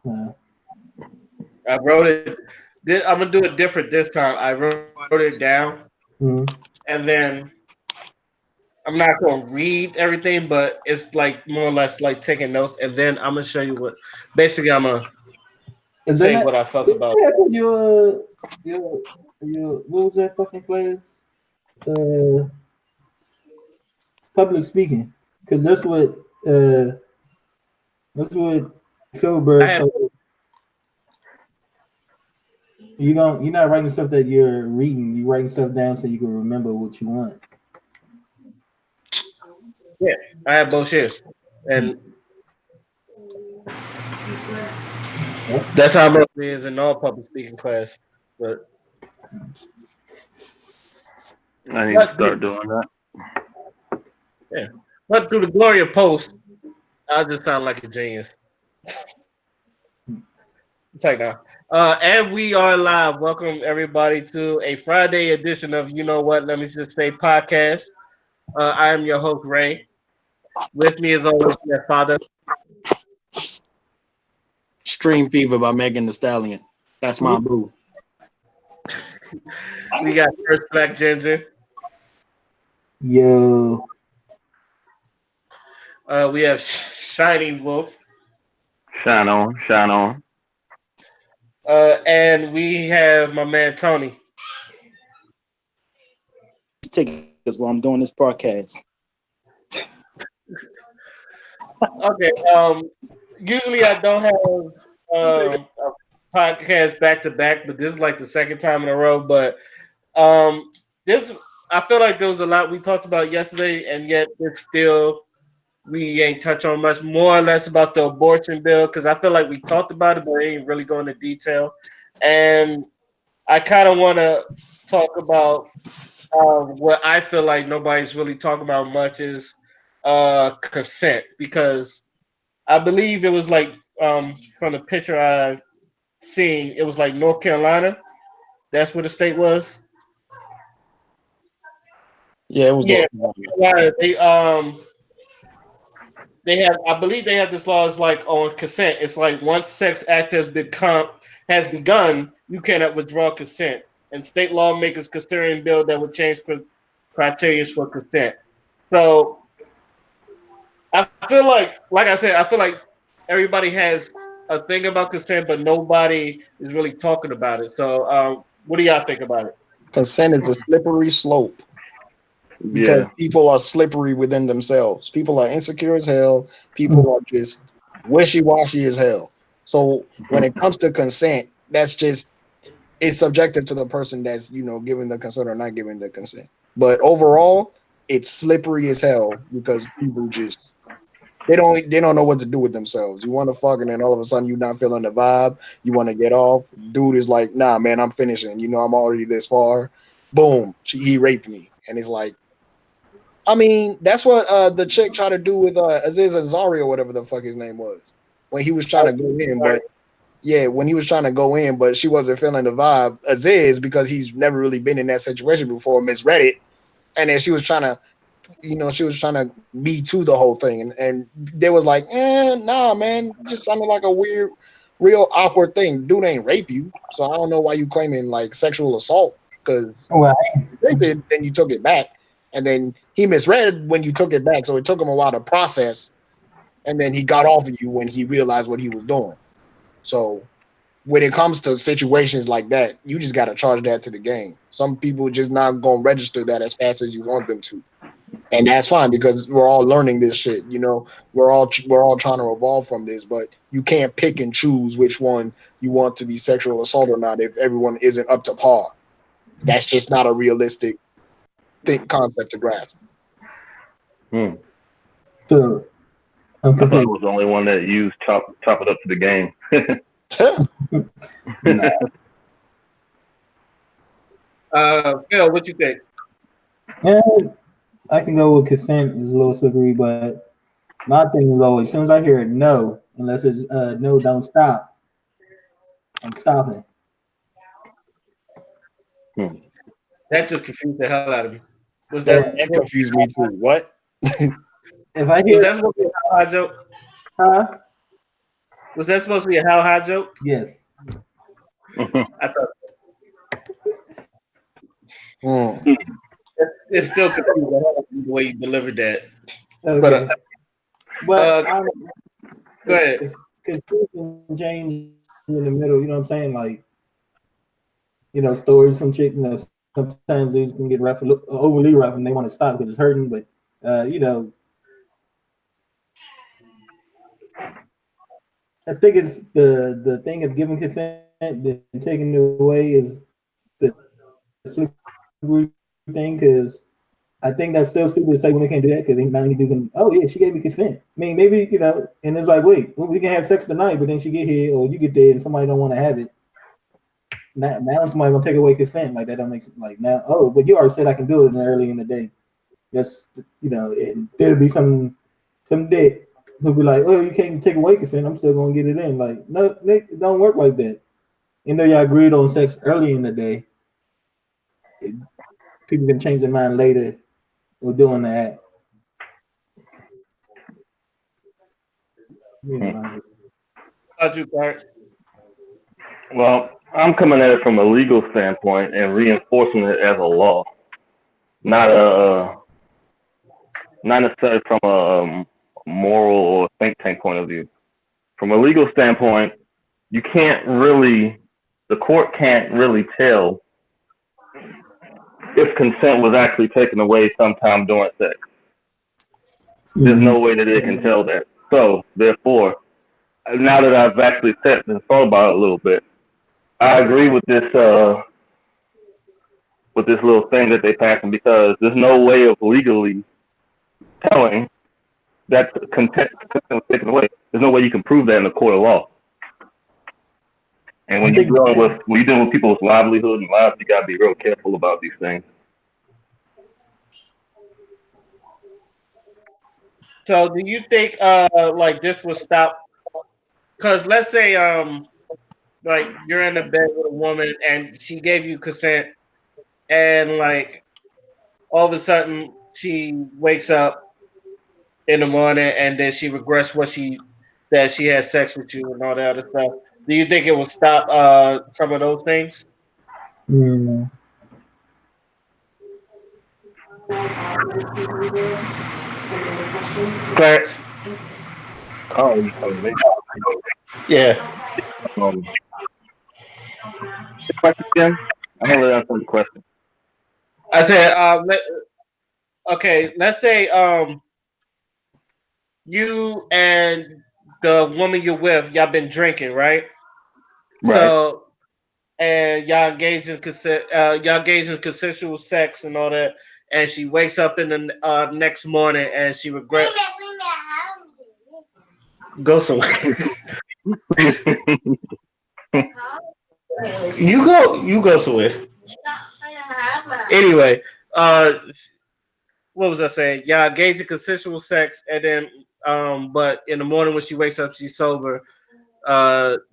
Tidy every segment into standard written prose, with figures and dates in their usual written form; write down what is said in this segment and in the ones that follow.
I wrote it. I'm gonna do it different this time. I wrote it down, Mm-hmm. and then I'm not gonna read everything, but it's like more or less like taking notes, and then I'm gonna show you what. Basically, I'm gonna Is that say not what I felt about. your your what was that fucking class? Uh, public speaking, because uh that's what I Silverberg had told you. You're not writing stuff that you're reading. You're writing stuff down so you can remember what you want. yeah, I had both shares, Mm. and that's how much it is in all public speaking class. But I need to but start doing that. yeah, but through the glory of post, I just sound like a genius. Take now. And we are live. Welcome everybody to a Friday edition of You Know What? Let me just say podcast. I am your host Ray. With me as always, my father. Stream Fever by Megan Thee Stallion. That's my boo. We got First Black Ginger. Yo, We have Shining Wolf. Shine on, shine on. And we have my man Tony. Tickets while I'm doing this podcast. Okay. Usually I don't have a podcast back to back, but this is like the second time in a row. But um, this I feel like there was a lot we talked about yesterday, and yet it's still we ain't touch on much more or less about the abortion bill because I feel like we talked about it, but it ain't really going into detail. And I kind of want to talk about what I feel like nobody's really talking about much is consent because I believe it was like from the picture I've seen, it was like North Carolina. That's where the state was. Yeah, it was Yeah, North North Carolina. Carolina. They have I believe they have this law is like on consent. It's like once sex act has begun, you cannot withdraw consent. And state lawmakers considering bill that would change criteria for consent. So I feel like I said, I feel like everybody has a thing about consent, but nobody is really talking about it. So what do y'all think about it? Consent is a slippery slope because Yeah. people are slippery within themselves. People are insecure as hell. mm, People are just wishy washy as hell. So when it comes to consent, that's just it's subjective to the person that's giving the consent or not giving the consent. But overall, it's slippery as hell because people just they don't know what to do with themselves. You want to fuck, and then all of a sudden you're not feeling the vibe. You want to get off. Dude is like, nah, man, I'm finishing. I'm already this far. Boom, he raped me, and it's like, I mean, that's what the chick tried to do with Aziz Ansari or whatever the fuck his name was when he was trying to go in, but yeah, when he was trying to go in, but she wasn't feeling the vibe. Aziz, because he's never really been in that situation before, misread it, and then she was trying to be to the whole thing, and they was like, nah, man, just sounded like a weird, real awkward thing. Dude ain't rape you, so I don't know why you claiming like sexual assault because well, you sent it, then you took it back, and then he misread when you took it back, so it took him a while to process, and then he got off of you when he realized what he was doing. So when it comes to situations like that, you just got to charge that to the game. Some people just not gonna register that as fast as you want them to, and that's fine because we're all learning this shit. We're all trying to evolve from this, but you can't pick and choose which one you want to be sexual assault or not if everyone isn't up to par. That's just not a realistic concept to grasp. Hmm. so I'm I thought I confused. was the only one that used chop it up to the game. Nah, Phil, what you think? yeah, I can go with consent is a little slippery, but my thing is always as soon as I hear a no, unless it's no, don't stop, I'm stopping. Hmm. That just confused the hell out of me. Was That That confused me too. What? if I was hear that supposed to be a high joke? huh, Was that supposed to be a how high joke? Yes. I thought Mm. it's still confusing the way you delivered that. But Okay. But I'm go ahead. because can change in the middle. You know what I'm saying? Like, stories from chick. Sometimes these can get rough, overly rough, and they want to stop because it's hurting. But uh, you know, I think it's the thing of giving consent and taking it away is the slippery thing because I think that's still stupid to say women can't do that because they not only do can, oh yeah, she gave me consent. I mean, maybe and it's like, wait, well, we can have sex tonight, but then she get here or you get there and somebody don't want to have it. Now somebody gonna take away consent like that don't make like now. Oh, but you already said I can do it early in the day. Just and there'll be some dick who'll be like, oh, you can't take away consent. I'm still gonna get it in. Like, no, it don't work like that. Y'all agreed on sex early in the day, it, people can change their mind later or doing that. Yeah, How'd you, Clarence? Well, I'm coming at it from a legal standpoint and reinforcing it as a law, not a not necessarily from a moral or think tank point of view. From a legal standpoint, you can't really, the court can't really tell if consent was actually taken away sometime during sex. There's no way that they can tell that. So, therefore, now that I've actually sat and thought about it a little bit, I agree with this little thing that they passing because there's no way of legally telling that consent was taken away. There's no way you can prove that in the court of law. And when you're dealing with people's livelihood and lives, you gotta be real careful about these things. So do you think like this would stop? Because let's say like you're in a bed with a woman and she gave you consent and like all of a sudden she wakes up in the morning and then she regrets that she had sex with you and all that other stuff. Do you think it will stop some of those things? yeah. Clarence? Oh, you telling me? Yeah. Um, the question again? I'm gonna let answer the question. I said okay, let's say you and the woman you're with, y'all been drinking, right? Right. So and y'all engage in consensual sex and all that, and she wakes up in the next morning and she regrets. Go somewhere. You go somewhere. Anyway, uh, what was I saying? Yeah, engage in consensual sex, and then but in the morning when she wakes up, she's sober.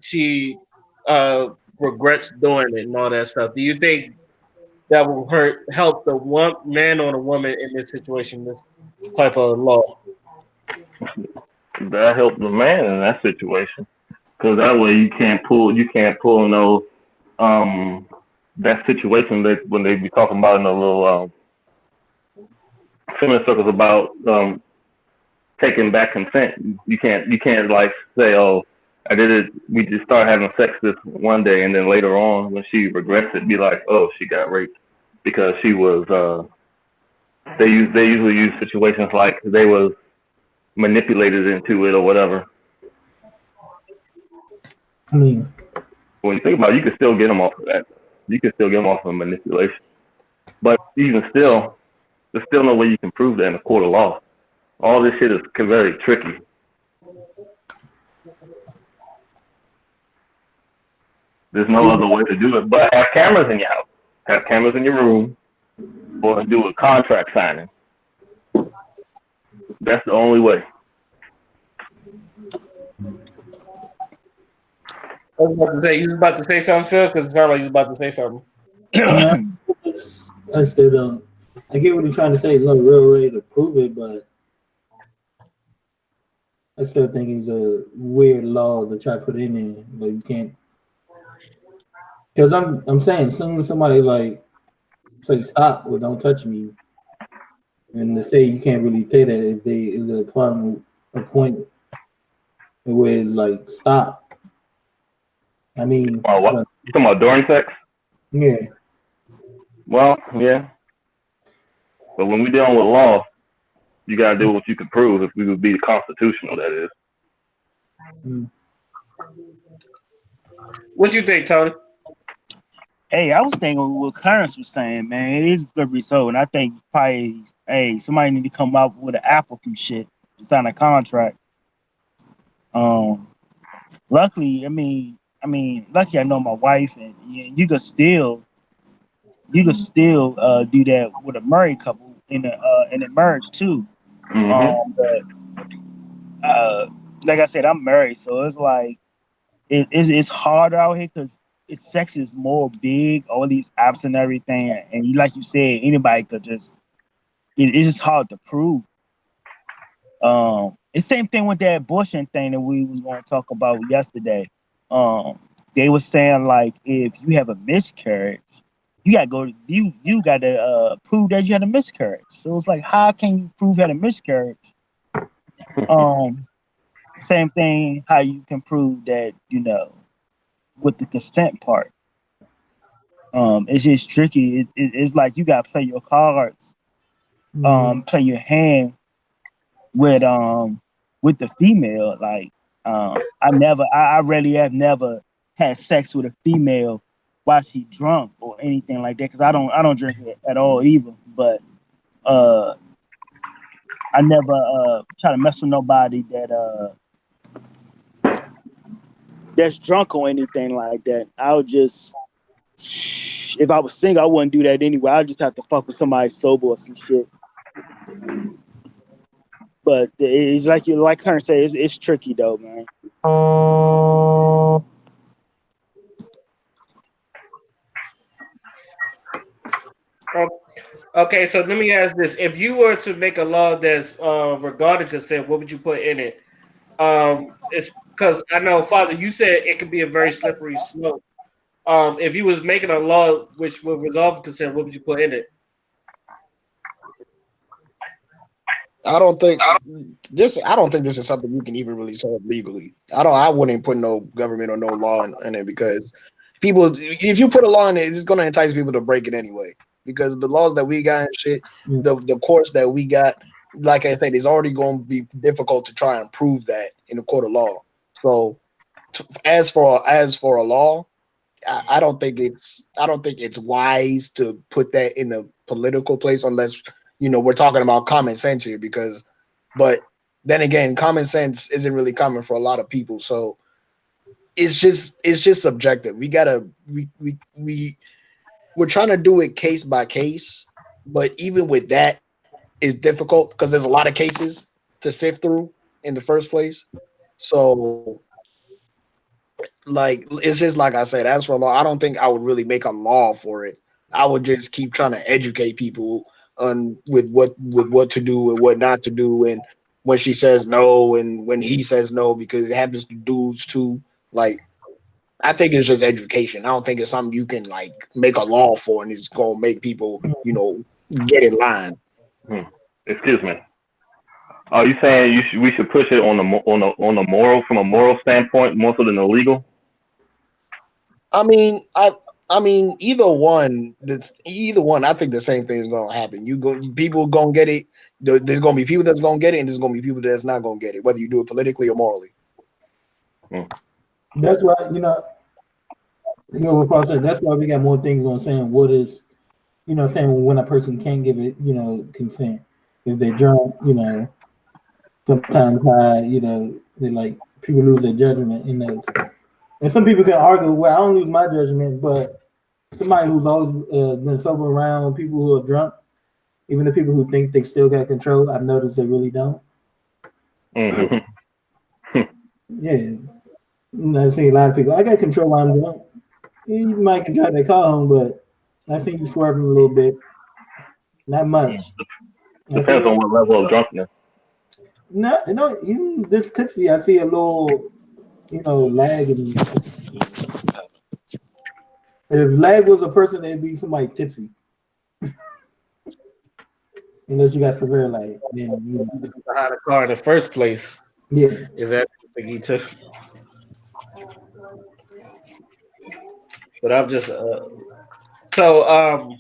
She regrets doing it and all that stuff. Do you think that will help the one man or the woman in this situation, this type of law? That helped the man in that situation because that way you can't pull no um that situation that when they be talking about in the little feminist circles about taking back consent. You can't like say, oh, I did it. We just start having sex this one day, and then later on, when she regrets it, be like, oh, she got raped because she was. They usually use situations like they was manipulated into it or whatever. I mean, When you think about it, you can still get them off of that. You can still get them off of manipulation. But even still, there's still no way you can prove that in a court of law. All this shit is very tricky. There's no other way to do it but have cameras in your house, have cameras in your room, or do a contract signing. That's the only way. I was about to say, you was about to say something, Phil, because it sounded like you was about to say something. I still don't. I get what you're trying to say. There's no real way to prove it, but I still think it's a weird law to try to put in there. Like you can't, because I'm saying, soon as somebody like say stop or don't touch me, and to say you can't really say that if they is a problem a point where it's like stop. I mean, What? You talking about during sex? yeah. Well, yeah. But when we dealing with law, you gotta do what you can prove. If we would be constitutional, that is. Mm. What you think, Tony? Hey, I was thinking what Clarence was saying, man. It is slippery so, and I think probably, hey, somebody need to come up with an Apple from shit to sign a contract. Luckily, lucky I know my wife, and you could still do that with a married couple in a marriage too. But like I said, I'm married, so it's like it's hard out here because sex is more big, all these apps and everything, and like you said, anybody could just it's just hard to prove. It's same thing with that abortion thing that we was going to talk about yesterday. Um, they were saying like if you have a miscarriage, you gotta go. You gotta prove that you had a miscarriage. So it's like, how can you prove you had a miscarriage? Um, Same thing. How you can prove that with the consent part. It's just tricky. It's like you gotta play your cards. Play your hand with the female. Like I really have never had sex with a female while she drunk or anything like that because I don't drink it at all either. But I never try to mess with nobody that's drunk or anything like that. I'll just if I was single, I wouldn't do that anyway. I'll just have to fuck with somebody sober or some shit. But it's like Karen said, it's tricky though, man. Okay, so let me ask this: if you were to make a law that's regarding consent, what would you put in it? It's because I know, Father, you said it could be a very slippery slope. If you was making a law which would resolve consent, what would you put in it? I don't think I don't think this is something you can even really solve legally. I wouldn't put no government or no law in it because people, if you put a law in it, it's going to entice people to break it anyway. Because the laws that we got and shit, the courts that we got, like I said, it's already going to be difficult to try and prove that in a court of law. So as for a law, I don't think it's wise to put that in a political place unless we're talking about common sense here but then again, common sense isn't really common for a lot of people. So it's just subjective. We're trying to do it case by case, but even with that, it's difficult because there's a lot of cases to sift through in the first place. So like it's just like I said, as for law, I don't think I would really make a law for it. I would just keep trying to educate people on with what to do and what not to do, and when she says no and when he says no, because it happens to dudes too. Like I think it's just education. I don't think it's something you can like make a law for and it's gonna make people, get in line. Excuse me. Are you saying we should push it on the moral, from a moral standpoint, more so than the legal? I mean, either one. I think the same thing is gonna happen. People gonna get it. There's gonna be people that's gonna get it, and there's gonna be people that's not gonna get it, whether you do it politically or morally. That's why what Paul said. That's why we got more things on saying what is, saying when a person can give it, consent if they're drunk, sometimes high, they like people lose their judgment in those. And some people can argue, well, I don't lose my judgment, but somebody who's always been sober around people who are drunk, even the people who think they still got control, I've noticed they really don't. Mm-hmm. Yeah. I've seen a lot of people, I got control while I'm drunk. You might can drive that car home, but I think you swerving a little bit. Not much. Depends on what level of drunkenness. No, no, even this tipsy, I see a little, lag. And if lag was a person, it'd be somebody tipsy. Unless you got severe lag, then Behind the car in the first place. yeah. Is that the thing he took? But I'm just so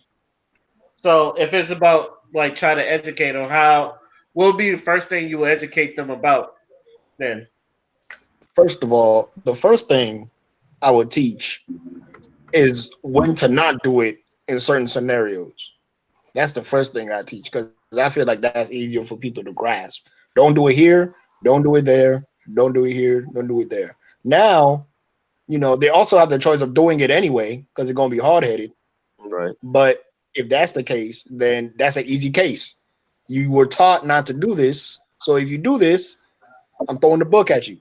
so if it's about like trying to educate on how, what would be the first thing you would educate them about then? First of all, the first thing I would teach is when to not do it in certain scenarios. That's the first thing I teach because I feel like that's easier for people to grasp. Don't do it here, don't do it there, don't do it here, don't do it there. Now, they also have the choice of doing it anyway because they're gonna be hard headed. Right. But if that's the case, then that's an easy case. You were taught not to do this, so if you do this, I'm throwing the book at you.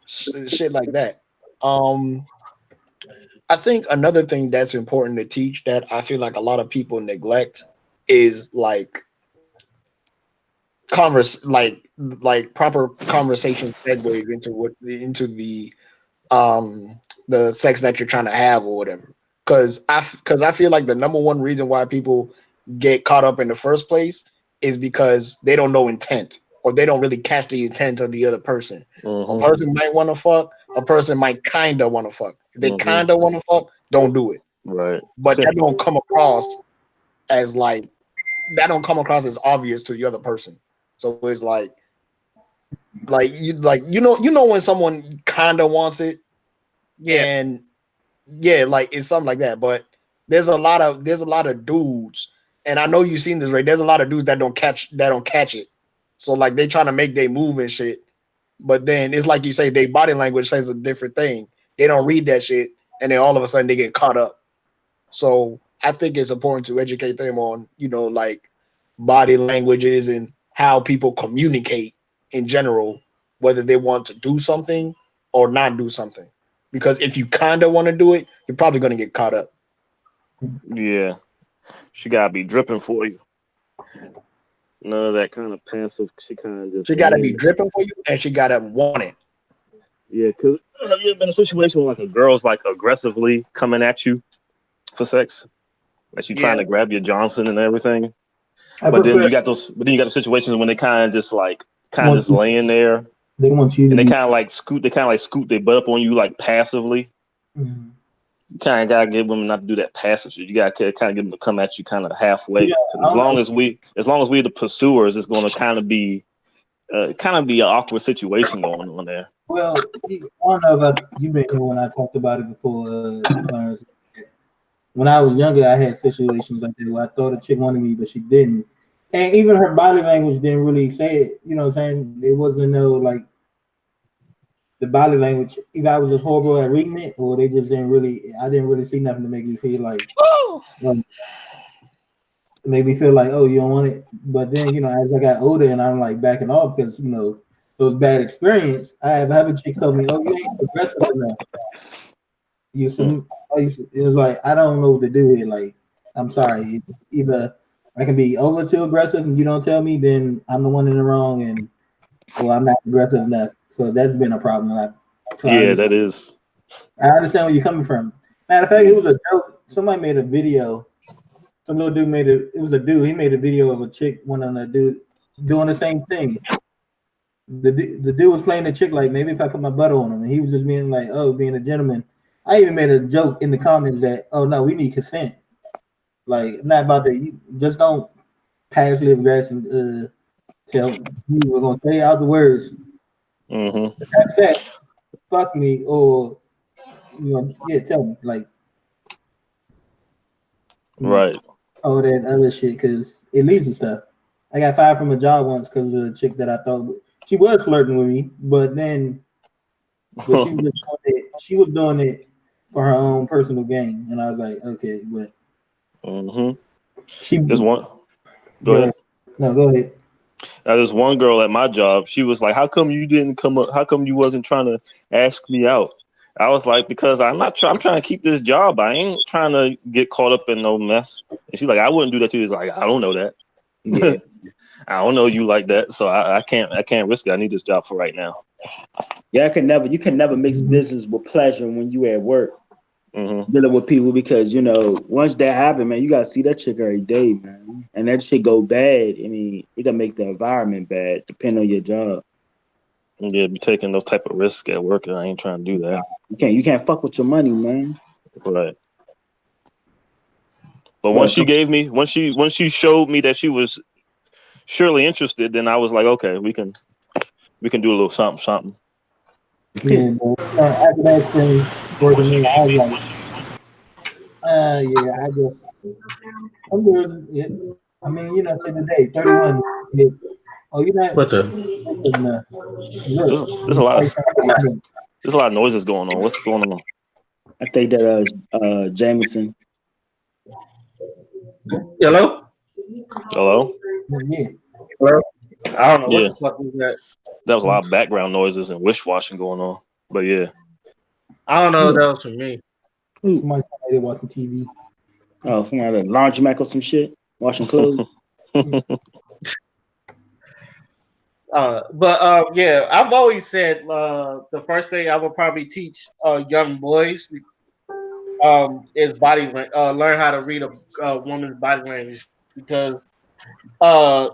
Shit like that. Um, I think another thing that's important to teach that I feel like a lot of people neglect is like proper conversation segues um the sex that you're trying to have or whatever. Because I feel like the number one reason why people get caught up in the first place is because they don't know intent or they don't really catch the intent of the other person. A Mm-hmm. person might want to fuck, a person might kinda want to fuck. If they Mm-hmm. kinda want to fuck, don't do it. Right. But as like that don't come across as obvious to the other person. So it's like when someone kinda wants it Yeah. and yeah, like it's something like that. But there's a lot of dudes, and I know you've seen this, right? There's a lot of dudes that don't catch it. So like they trying to make they move and shit, but then it's like you say, their body language says a different thing. They don't read that shit, and then all of a sudden they get caught up. So I think it's important to educate them on, like body languages and how people communicate in general, whether they want to do something or not do something. Because if you kind of want to do it, you're probably going to get caught up. Yeah. She gotta be dripping for you. None of that kind of passive. She kind of just She got to be laying. dripping for you, and she got to want it. Yeah. Cause have you ever been in a situation where like a girl's like aggressively coming at you for sex? Like she trying Yeah. to grab your Johnson and everything. I But then prefer you got those. But then you got the situations when they kind of just like kind of want just laying there, they want you to and they be. kind of like scoot. They kind of like scoot their butt up on you like passively. Mhm. You kind of gotta get women not to do that passive shit. You gotta kind of get them to come at you kind of halfway. Yeah, Because as long as we're the pursuers, it's going to kind of be an awkward situation going on there. well, I don't know if you've been here when I talked about it before, Clarence. When I was younger, I had situations like that where I thought a chick wanted me, but she didn't. And even her body language didn't really say it. You know what I'm saying? It wasn't no like the body language. Either I was just horrible at reading it, or they just didn't really. I didn't really see nothing to make me feel like, Oh, um, make me feel like, oh, you don't want it. But then, as I got older and I'm like backing off because those bad experience. I have other chicks told me, oh, you ain't aggressive enough. You Hmm. some. It was like I don't know what to do here. Like I'm sorry. Either I can be over too aggressive and you don't tell me, then I'm the one in the wrong, and or I'm not aggressive enough. So that's been a problem. So Yeah, that is. I understand where you're coming from. Matter of fact, it was a joke. Somebody made a video. Some little dude made it. It was a dude. He made a video of a chick, one on a dude doing the same thing. The dude was playing the chick like maybe if I put my butt on him, and he was just being like, oh, being a gentleman. I even made a joke in the comments that, oh no, we need consent. Like, I'm not about that. You just don't passively aggressive. Tell you we're gonna say out the words. Mm-hmm. Have sex, fuck me, or yeah, tell me like Right. all that other shit because it leads to stuff. I got fired from a job once because of a chick that I thought she was flirting with me, but she was doing it for her own personal gain, and I was like, okay, but Mm-hmm. she There's one. Go go ahead. no go ahead. There's one girl at my job. She was like, "How come you didn't come up? How come you wasn't trying to ask me out?" I was like, "Because I'm not. I'm trying to keep this job. I ain't trying to get caught up in no mess." And she's like, "I wouldn't do that to you." He's like, "I don't know that." Yeah. I don't know you like that, so I can't risk it. I need this job for right now. Yeah, you can never mix Mhm. business with pleasure when you at work Hmm. dealing with people because once that happen, man, you gotta see that chick every day, man. And that shit go bad. I mean, it can make the environment bad, depending on your job. Yeah, be taking those type of risks at work, and I ain't trying to do that. You can't fuck with your money, man. Right. But once But she showed me that she was surely interested, then I was like, okay, we can do a little something, something. Yeah, but after that thing for me, I was like, yeah, I guess I'm good. Yeah. I mean, to the day, 31. Yeah. Oh, you're not What the? taking look. There's a You lot of probably sound there's a lot of noises going on. What's going on? I think that Jameson. Hello? Hello? yeah. Hello? I don't know what Yeah, the fuck was that. that was a lot of background noises and wish washing going on. But yeah. I don't know if that was for me. Ooh, Somebody told me they watching TV. oh, somebody at a laundromat or some shit, washing clothes. But yeah, I've always said the first thing I would probably teach young boys is learn how to read a woman's body language because uh,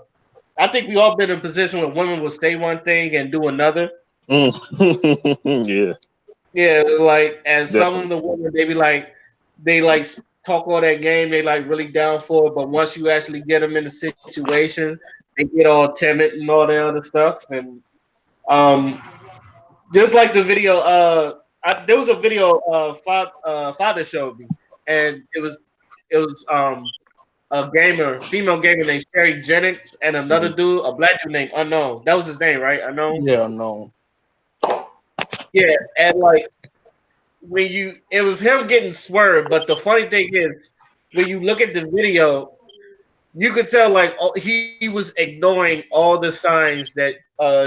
I think we all been in a position where women will say one thing and do another. Mm. Yeah, Yeah, like and some of definitely. the women they like talk all that game, they like really down for it, but once you actually get them in the situation, they get all timid and all that other stuff. And um, just like the video, there was a video father showed me, and it was a gamer, female gamer named Sherry Jennings, and another Hmm. dude, a black dude named Unknown. That was his name, right? Unknown. Yeah, no. Yeah, and like it was him getting swerved. But the funny thing is, when you look at the video, you could tell like he was ignoring all the signs that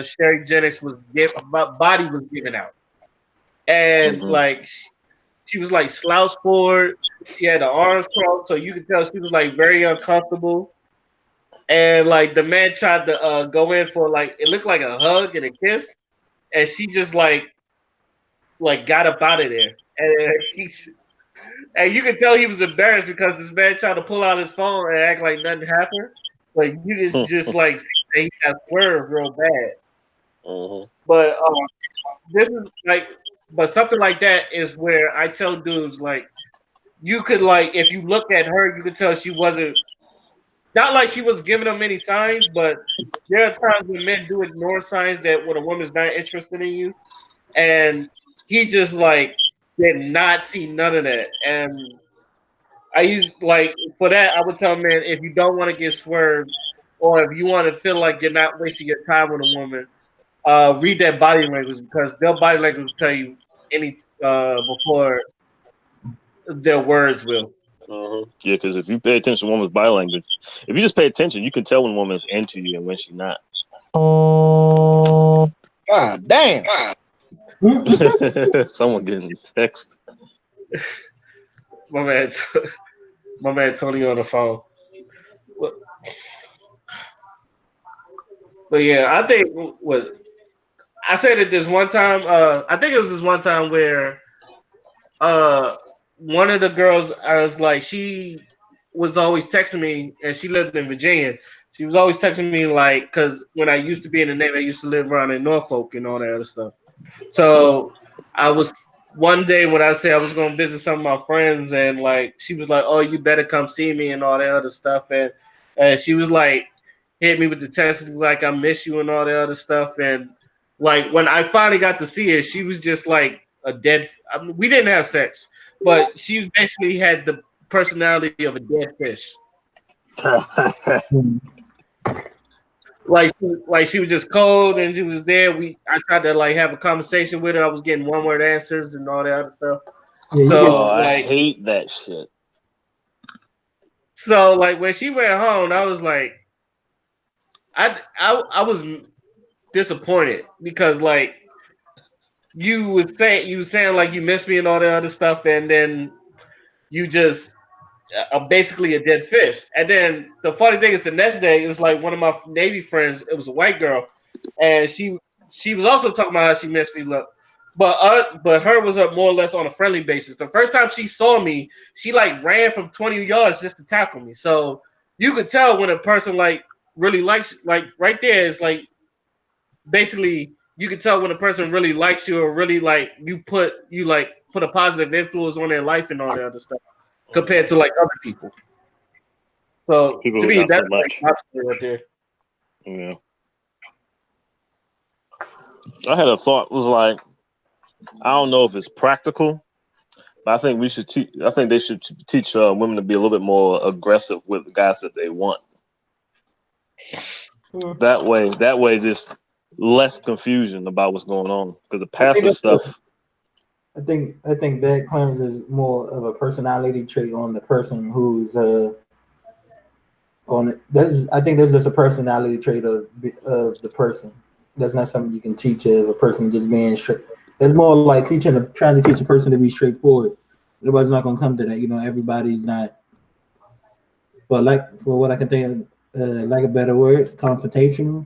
Sherry Jennings body was giving out, and Hmm. like she was like slouched forward. She had her arms crossed, so you could tell she was like very uncomfortable. And like the man tried to go in for like it looked like a hug and a kiss, and she just like got up out of there. And you could tell he was embarrassed because this man tried to pull out his phone and act like nothing happened. But you could just like see that he got swerved real bad. Hmm. But this is like, but something like that is where I tell dudes like you could like if you look at her, you could tell she wasn't not like she was giving them any signs, but there are times when men do ignore signs that when a woman's not interested in you, and he just like did not see none of that. And I use like for that, I would tell men if you don't want to get swerved, or if you want to feel like you're not wasting your time with a woman, read their body language because their body language will tell you any before their words will. Hmm. Yeah, because if you pay attention to a woman's body language, if you just pay attention, you can tell when a woman's into you and when she's not. God damn. Someone getting text. My man, my man Tony on the phone. But, but yeah, I think was I said it this one time. I think it was this one time where uh one of the girls I was like she was always texting me and she lived in Virginia. She was always texting me like because when I used to be in the Navy, I used to live around in Norfolk and all that other stuff. So I was one day when I said I was gonna visit some of my friends and like she was like, "Oh, you better come see me" and all that other stuff and she was like hit me with the text like I miss you and all that other stuff and like when I finally got to see her, she was just like a dead. I mean, we didn't have sex, but she basically had the personality of a dead fish. Like she was just cold and she was there. I tried to like have a conversation with her. I was getting one word answers and all that other stuff. Yeah, you Oh, So get I like hate that shit. when she went home, I was like I was disappointed because like you was saying like you missed me and all that other stuff, and then you just basically a dead fish. And then the funny thing is, the next day it was like one of my Navy friends. It was a white girl, and she was also talking about how she missed me. Look, but her was up more or less on a friendly basis. The first time she saw me, she like ran from 20 yards just to tackle me. So you could tell when a person like really likes, like right there is like basically you can tell when a person really likes you or really like you like put a positive influence on their life and all that other stuff compared to like other people. So People to who me, not that's so like much. my story right there. Yeah. I had a thought was like, I don't know if it's practical, but I think we should teach. I think they should teach women to be a little bit more aggressive with the guys that they want. Mm. That way, just less confusion about what's going on because the I think passive stuff. I think that Clarence is more of a personality trait on the person who's on it. I think there's just a personality trait of the person. That's not something you can teach of a person just being straight. It's more like trying to teach a person to be straightforward. Everybody's not gonna come to that. Everybody's not. But like for what I can think, of, like a better word, confrontational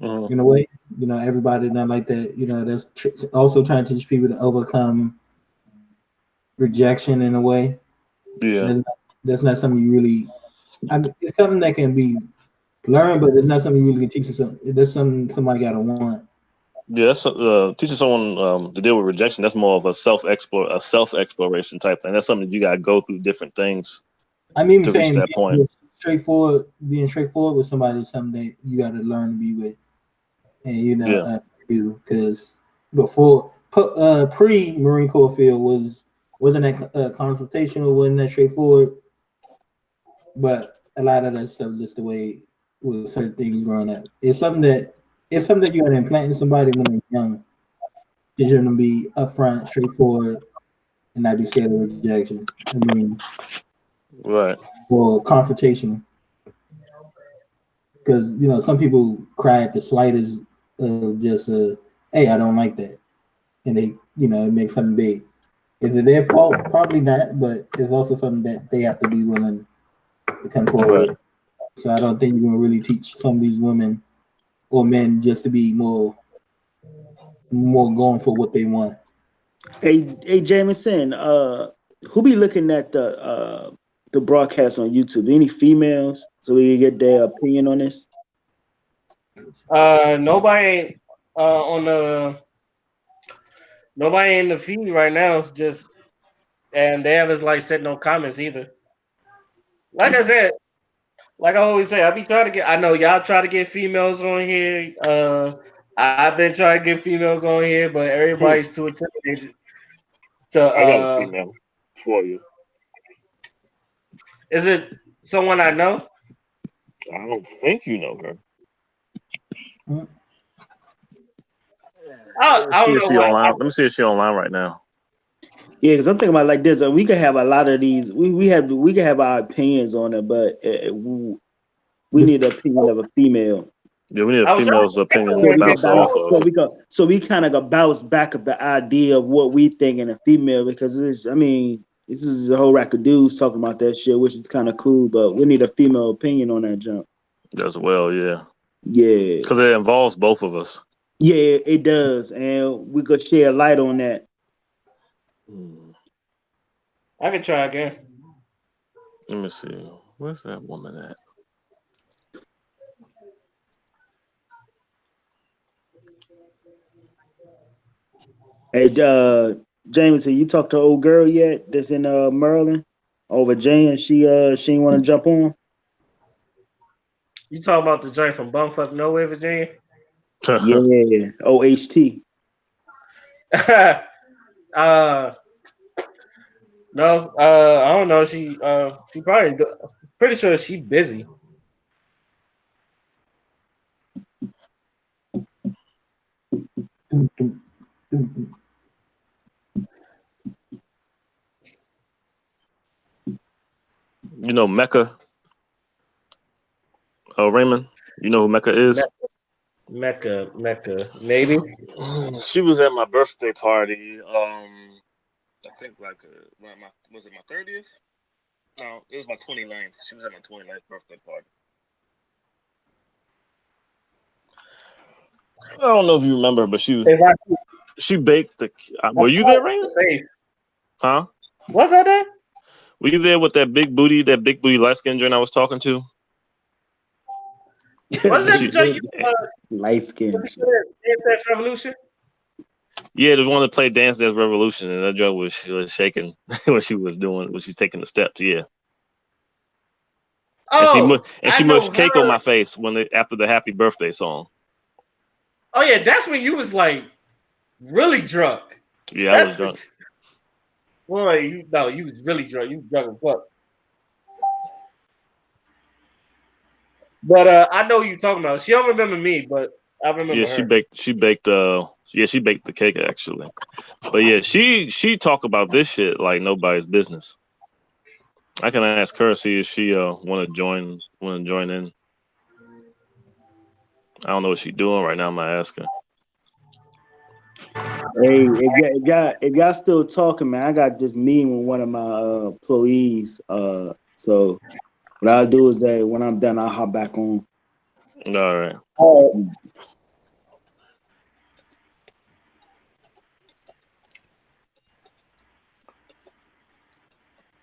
Mhm. in a way. Everybody's not like that. That's also trying to teach people to overcome rejection in a way. Yeah, That's not something you really. I mean, it's something that can be learned, but it's not something you really can teach. That's something somebody gotta want. yeah. That's teaching someone to deal with rejection. That's more of a self exploration type thing. That's something you got to go through different things I'm even to reach saying that point. being straightforward with somebody is something that you got to learn to be with, and Yeah, do because before pre Marine Corps field wasn't that confrontational, wasn't that straightforward, but a lot of that stuff just the way with certain things growing up. It's something that you got to implant in somebody when they're young. Teach them to be upfront, straightforward, and not be scared of rejection. I mean, right. or confrontational. Because some people cry at the slightest of just hey, I don't like that, and they it makes something big. Is it their fault? Probably not, but it's also something that they have to be willing to come forward Right. with. So I don't think you can really teach some of these women or men just to be more going for what they want. Hey, Jameson, who be looking at the broadcast on YouTube? Any females so we can get their opinion on this? Nobody ain't on the nobody in the feed right now. It's just and they haven't like said no comments either. Like I said, like I always say, I be trying to get. I know y'all try to get females on here. I've been trying to get females on here, but everybody's too intimidated to. I got a female for you. Is it someone I know? I don't think you know her. Mm. Let me I see don't if know she why. online. Let me see if she online right now. Yeah, because I'm thinking about like this. We could have a lot of these. We could have our opinions on it, but we Just need the opinion of a female. Yeah, we need a I was trying female's to get opinion So to someone we to can bounce get balance. off close. of. So we kind of go bounce back of the idea of what we think in a female because I mean, this is a whole rack of dudes talking about that shit, which is kind of cool. But we need a female opinion on that jump. As well, yeah, Yeah, because it involves both of us. yeah, it does, and we could share light on that. Hmm. I can try again. Let me see. Where's that woman at? Hey, Jameson, you talked to old girl yet? That's in Maryland over Jane. She ain't want to jump on. You talking about the joint from Bumfuck Nowhere, Virginia? Yeah, OHT. uh, no, I don't know. She probably pretty sure she's busy. You know Mecca, Raymond. You know who Mecca is? Mecca, maybe. She was at my birthday party. I think like was it my 30th? No, it was my 29th. She was at my 29th birthday party. I don't know if you remember, but If I see she baked the. my Were you there, Rain? face, Huh? was I there? Were you there with that big booty light skinned joint I was talking to? Was And that she, the joint you Light skin. Dance Revolution? yeah, there's one that played Dance Dance Revolution, and that joint was shaking when she was doing when she's taking the steps. Yeah, Oh, and I she know mushed cake on her. my face after the Happy Birthday song. Oh yeah, that's when you was like really drunk. Yeah, I was That's when, drunk. boy, you was really drunk. You was drunk as fuck. But I know who you're talking about. She don't remember me, but I Yeah, remember her. she baked the cake actually. But yeah, she talk about this shit like nobody's business. I can ask her see if she want to join in. I don't know what she's doing right now. I'm gonna ask her. Hey, if y'all still talking, man, I got this meeting with one of my employees. So what I'll do is that when I'm done, I'll hop back on. All right. Oh,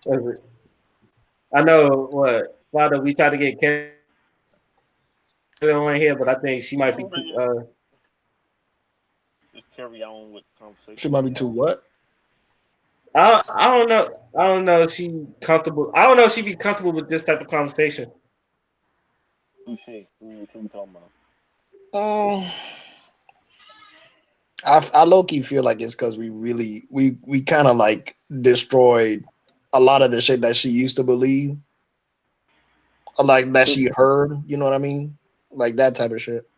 was it? I know what Father. We tried to get Kelly on here, but I think she might be too. Just carry on with the She conversation might we be too have. what? I don't know. I don't know if she comfortable. I don't know if she be comfortable with this type of conversation. Who's she? Who you talking about? Um, I low key feel like it's because we kind of like destroyed a lot of the shit that she used to believe, or like that she heard. You know what I mean? Like that type of shit.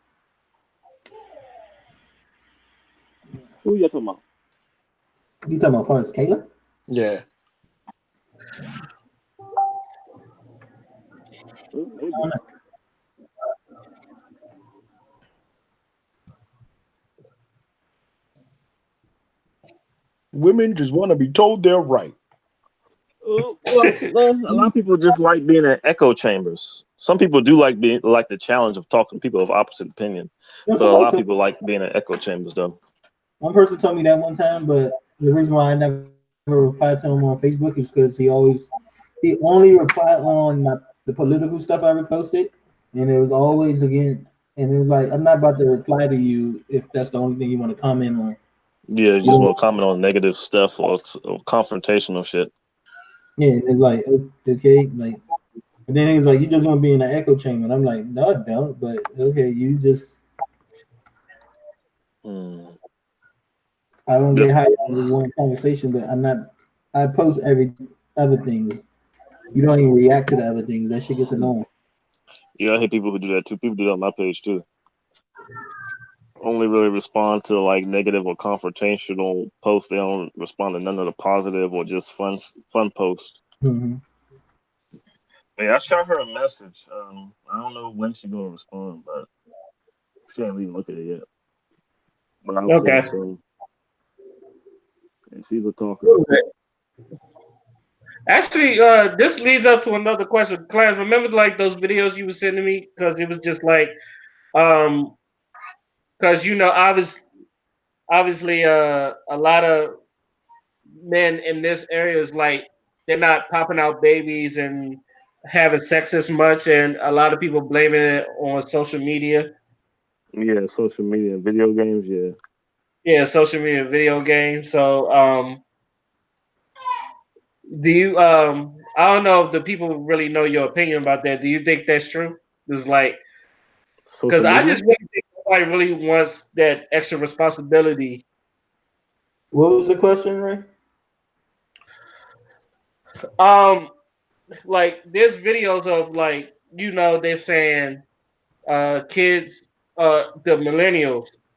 Who you talking about? You talking about first, Kayla? Yeah. Maybe. Women just want to be told they're right. Well, a lot of people just like being in echo chambers. Some people do like the challenge of talking to people of opposite opinion, No, but a somebody lot of told people like being in echo chambers, though. one person told me that one time, but the reason why I never replied to him on Facebook is because he only replied on the political stuff I reposted, and it was always again, and it was like I'm not about to reply to you if that's the only thing you want to comment on. Yeah, you You just know, want to comment on negative stuff or confrontational shit. yeah, and it's like okay, like, and then he was like, you just want to be in an echo chamber, and I'm like, no, I don't, but okay, you just. Hmm. I don't Yeah, get how you want conversation, but I'm not. I post every other things. You don't even react to the other things. That shit gets annoying. yeah, I hate people who do that too. People do that on my page too. Only really respond to like negative or confrontational posts. They don't respond to none of the positive or just fun posts. Mm-hmm. Yeah, I shot her a message. I don't know when she's gonna respond, but she ain't even look at it yet. But I'll see her Okay. soon. And she's a talker. Actually, this leads up to another question. Clarence, remember like those videos you were sending me? Because it was just like, because obviously, a lot of men in this area is like they're not popping out babies and having sex as much, and a lot of people blaming it on social media. Yeah, social media and video games. Yeah. Yeah, social media, video games. So, do you? I don't know if the people really know your opinion about that. Do you think that's true? It's like because Social I media? just really think nobody really wants that extra responsibility. What was the question, Ray? Um, like there's videos of like they're saying kids the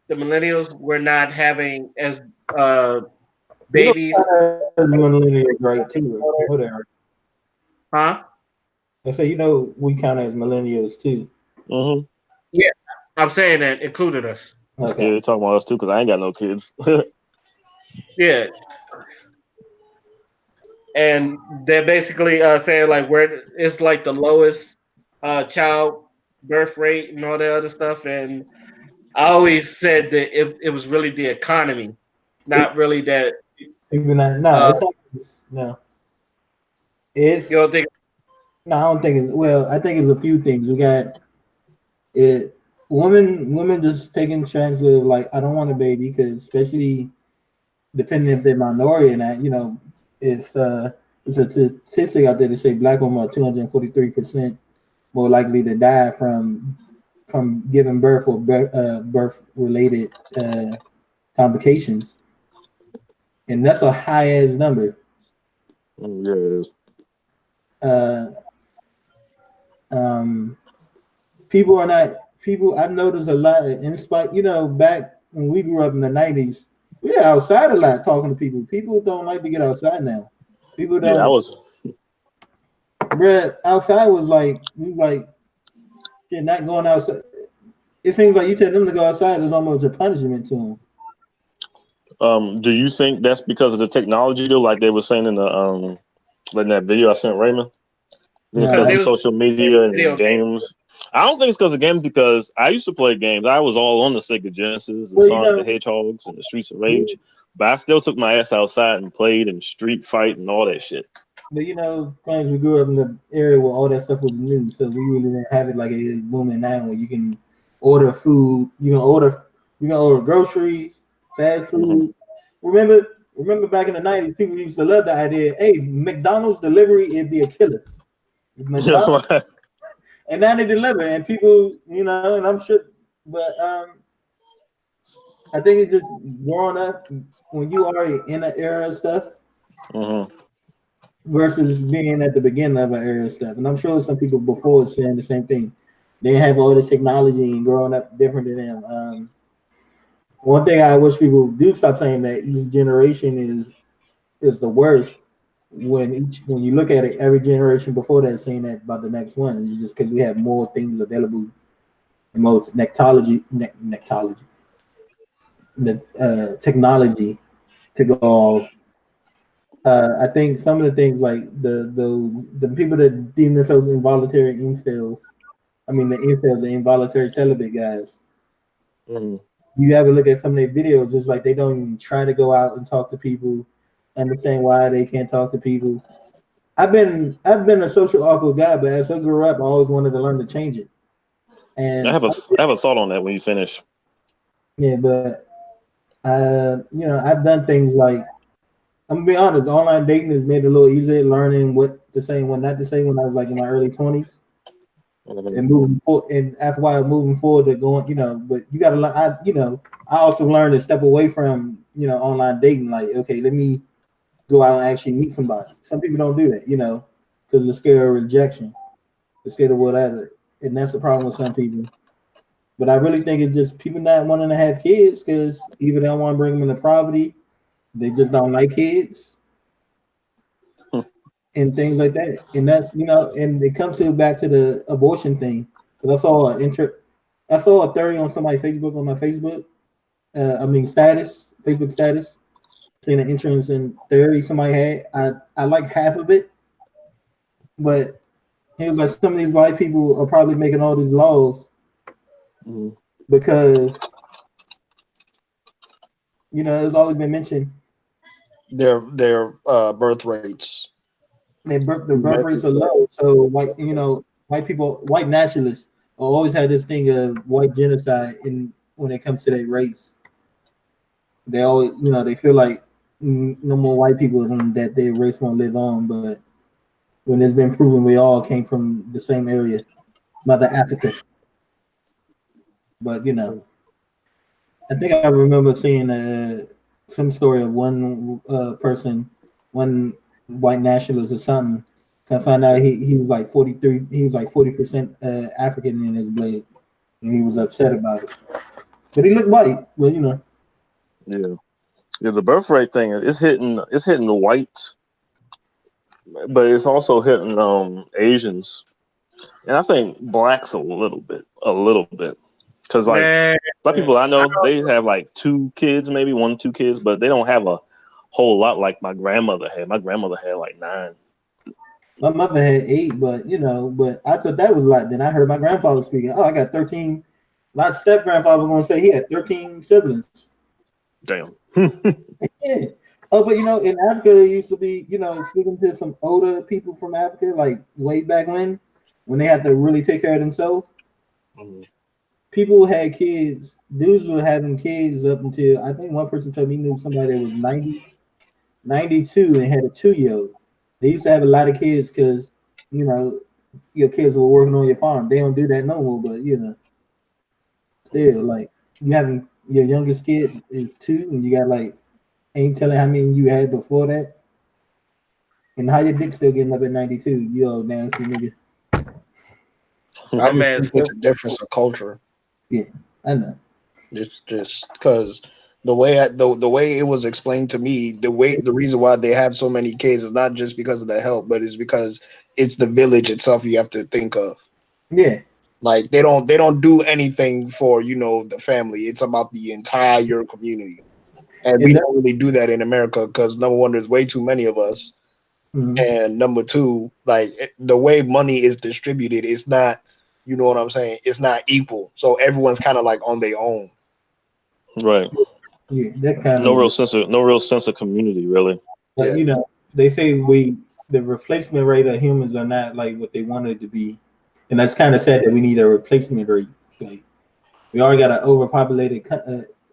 millennials were not having as uh You know, babies. millennials, right? Too. Whatever. Huh? I say, we count as millennials too. Mm-hmm. Yeah, I'm saying that included us. Yeah, Okay. they're talking about us too because I ain't got no kids. Yeah. and they're basically saying like where it's like the lowest child birth rate and all that other stuff. And I always said that it was really the economy, not really that. Even that, no, Uh, it's not. No, you it's don't think? no. I don't think it's. Well, I think it's a few things. We got it. Women just taking chances of like I don't want a baby because especially depending if they're minority or not. It's it's a statistic out there to say black women are 243% more likely to die from giving birth or birth related complications, and that's a high ass number. Yeah, it is. Uh, um, people are not people. I've noticed a lot. In spite, back when we grew up in the '90s, we were outside a lot talking to people. People don't like to get outside now. People Yeah, I don't. was. Bruh, outside was like we like you're not going outside. It seems like you tell them to go outside is almost a punishment to them. Do you think that's because of the technology, though? Like they were saying like in that video I sent Raymond. I think it's Because because No, of they was social playing media and video games. games. I don't think it's because of games because I used to play games. I was all on the Sega Genesis, the well, Sonic the Hedgehogs, and the Streets of Rage. But I still took my ass outside and played and Street Fight and all that shit. but times we grew up in the area where all that stuff was new, so we really didn't have it like it is booming now, where you can order food, you can order groceries, fast Hmm. food. Remember back in the '90s, people used to love the idea. Hey, McDonald's delivery, it'd be a killer. McDonald's, and now they deliver, and people, and I'm sure, but I think it's just growing up when you are in an era of stuff Hmm. versus being at the beginning of an era of stuff. And I'm sure some people before saying the same thing. They have all this technology and growing up different than them. One thing I wish people do stop saying that each generation is the worst. When you look at it, every generation before that saying that about the next one, it's just because we have more things available and more technology to go off. I think some of the things like the people that deem themselves involuntary incels, I mean the incels, the involuntary celibate guys. Hmm. You ever look at some of their videos? It's like they don't even try to go out and talk to people, understand why they can't talk to people. I've been a social awkward guy, but as I grew up, I always wanted to learn to change it. I And have a thought on that when you finish. yeah, but I've done things like I'm gonna be honest. Online dating has made it a little easier learning what to say and what not to say when I was like in my early 20s Mhm. and moving forward. And after a while, moving forward to going, but you got to learn. I also learned to step away from online dating. Like, okay, let me go out and actually meet somebody. Some people don't do that, because they're scared of rejection, they're scared of whatever, and that's the problem with some people. But I really think it's just people not wanting to have kids because either they don't want to bring them into poverty, they just don't like kids, and things like that. And that's and it comes to back to the abortion thing. Because I saw a theory on somebody's Facebook on my Facebook. Facebook status, seeing an insurance and theory somebody had. I like half of it, but he was like, some of these white people are probably making all these laws Mhm. because it's always been mentioned their birth rates. their birth rates are low. So white nationalists always had this thing of white genocide in when it comes to their race. They always they feel like no more white people and that their race won't live on. But when it's been proven we all came from the same area, Mother Africa. But I think I remember seeing some story of one person, one white nationalist or something. I found out he was like 43. He was like 40% African in his blood, and he was upset about it. But he looked white. Well, Yeah, yeah. The birth rate thing it's hitting the whites, but it's also hitting Asians, and I think blacks a little bit, because like Man, black people I I know they have like two kids, maybe 1 2 kids, but they don't have a whole lot like my grandmother had. My grandmother had like 9. My mother had 8, but but I thought that was a lot. Then I heard my grandfather speaking. Oh, I got 13. My step grandfather was gonna say he had 13 siblings. Damn. Yeah. Oh, but in Africa, there used to be, speaking to some older people from Africa, like way back when they had to really take care of themselves, people had kids. Dudes were having kids up until I think one person told me he knew somebody that was 90, 92 and had a 2-year-old. They used to have a lot of kids because, you know, your kids were working on your farm. They don't do that no more, but still, like you having your youngest kid is 2, and you got like ain't telling how many you had before that, and how your dick still getting up at 92. You old nasty nigga. I My just man think it's a difference of culture. Yeah, I know. Just because the way it was explained to me, the reason why they have so many kids is not just because of the help, but it's because it's the village itself you have to think of. Yeah, Like they don't do anything for the family. It's about the entire community, and we and that, don't really do that in America because number one, there's way too many of us, mhm. and number two, like the way money is distributed, it's not. You know what I'm saying? It's not equal, so everyone's kind of like on their own. Right. Yeah, that kind No of real sense of community, really. like Yeah. they say the replacement rate of humans are not like what they wanted to be, and that's kind of sad that we need a replacement rate. Like we already got an overpopulated.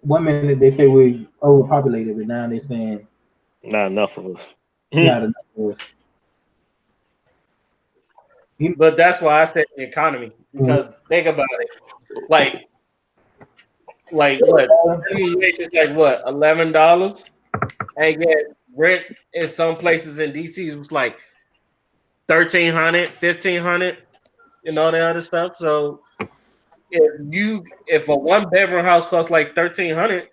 One minute they say we overpopulated, but now they're saying Not enough of us. not enough of us. But that's why I said the economy because think about it, like what minimum wage is like what $11, and yet rent in some places in DC was like 1,300, 1,500, and all that other stuff. So if a one bedroom house costs like 1,300,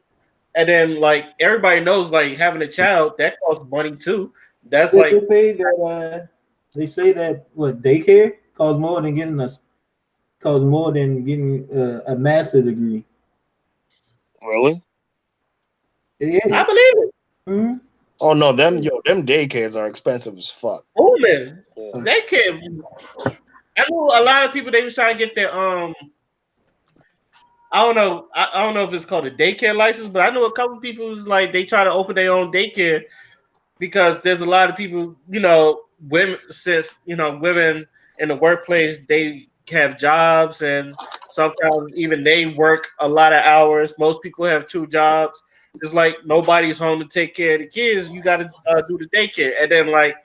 and then like everybody knows like having a child that costs money too. That's They like say that they say that what daycare costs more than getting a master degree. Really? Yeah. I believe it. Mhm. Oh no, them daycares are expensive as fuck. Booming. They can. I know a lot of people they was trying to get their I don't know. I don't know if it's called a daycare license, but I know a couple people was like they try to open their own daycare because there's a lot of people, women since women in the workplace they have jobs and sometimes even they work a lot of hours. Most people have 2 jobs. It's like nobody's home to take care of the kids. You got to do the daycare, and then like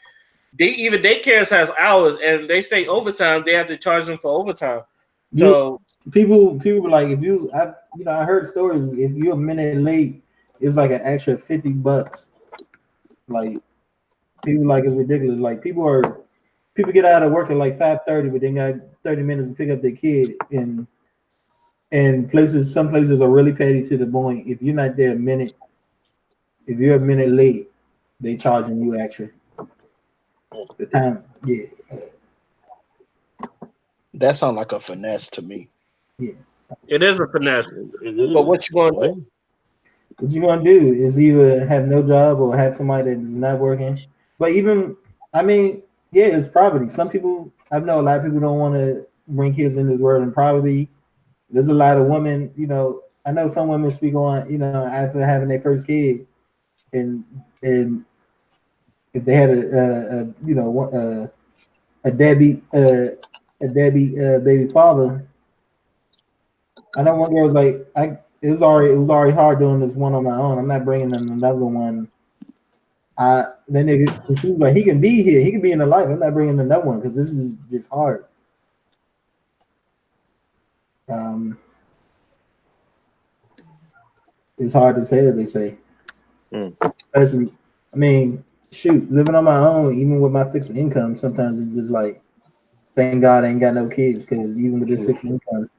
daycares has hours and they stay overtime. They have to charge them for overtime. You So people were like if I heard stories if you're a minute late, it's like an extra $50. Like people like it's ridiculous. Like people get out of work at like 5:30, but they got 30 minutes to pick up their kid and some places are really petty to the point. If you're not there a minute, if you're a minute late, they charging you extra. The time, yeah, That sounds like a finesse to me. yeah. it is a finesse. It is. But what you going to do? What you gonna do is either have no job or have somebody that is not working. But even, I mean, yeah, it's poverty. Some people, I know a lot of people don't want to bring kids in this world in poverty. There's a lot of women, I know some women speak on, after having their first kid, and and if they had a deadbeat baby father. I know one girl was like, it was already hard doing this one on my own. I'm not bringing in another one. Then she was like, he can be here, he can be in the life. I'm not bringing another one because this is just hard. Um, it's hard to say, as they say. Mm. Especially, I mean, shoot, living on my own, even with my fixed income, sometimes it's just like, thank God I ain't got no kids because even with this fixed income,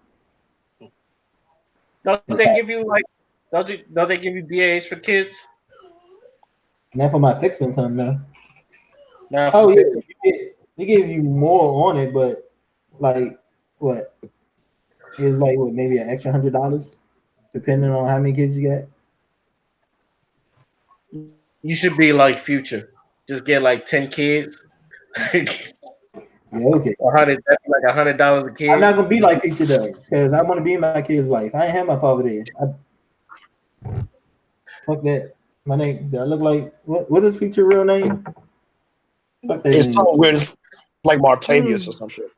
Don't it's they hard. give you like don't they give you BAs for kids? Not for my fixed income now. Nah, for Oh yeah, kids. they give you more on it, but like what? It's like what, maybe an extra $100, depending on how many kids you got. You should be like Future. Just get like 10 kids. Yeah, okay. That's like $100 a I'm kid. not gonna be like Future though, because I want to be in my kid's life. I ain't have my father there. Fuck that. My name. Do I look like what is Future real name? Fuck that It's name. something weird, like Martavius or some shit.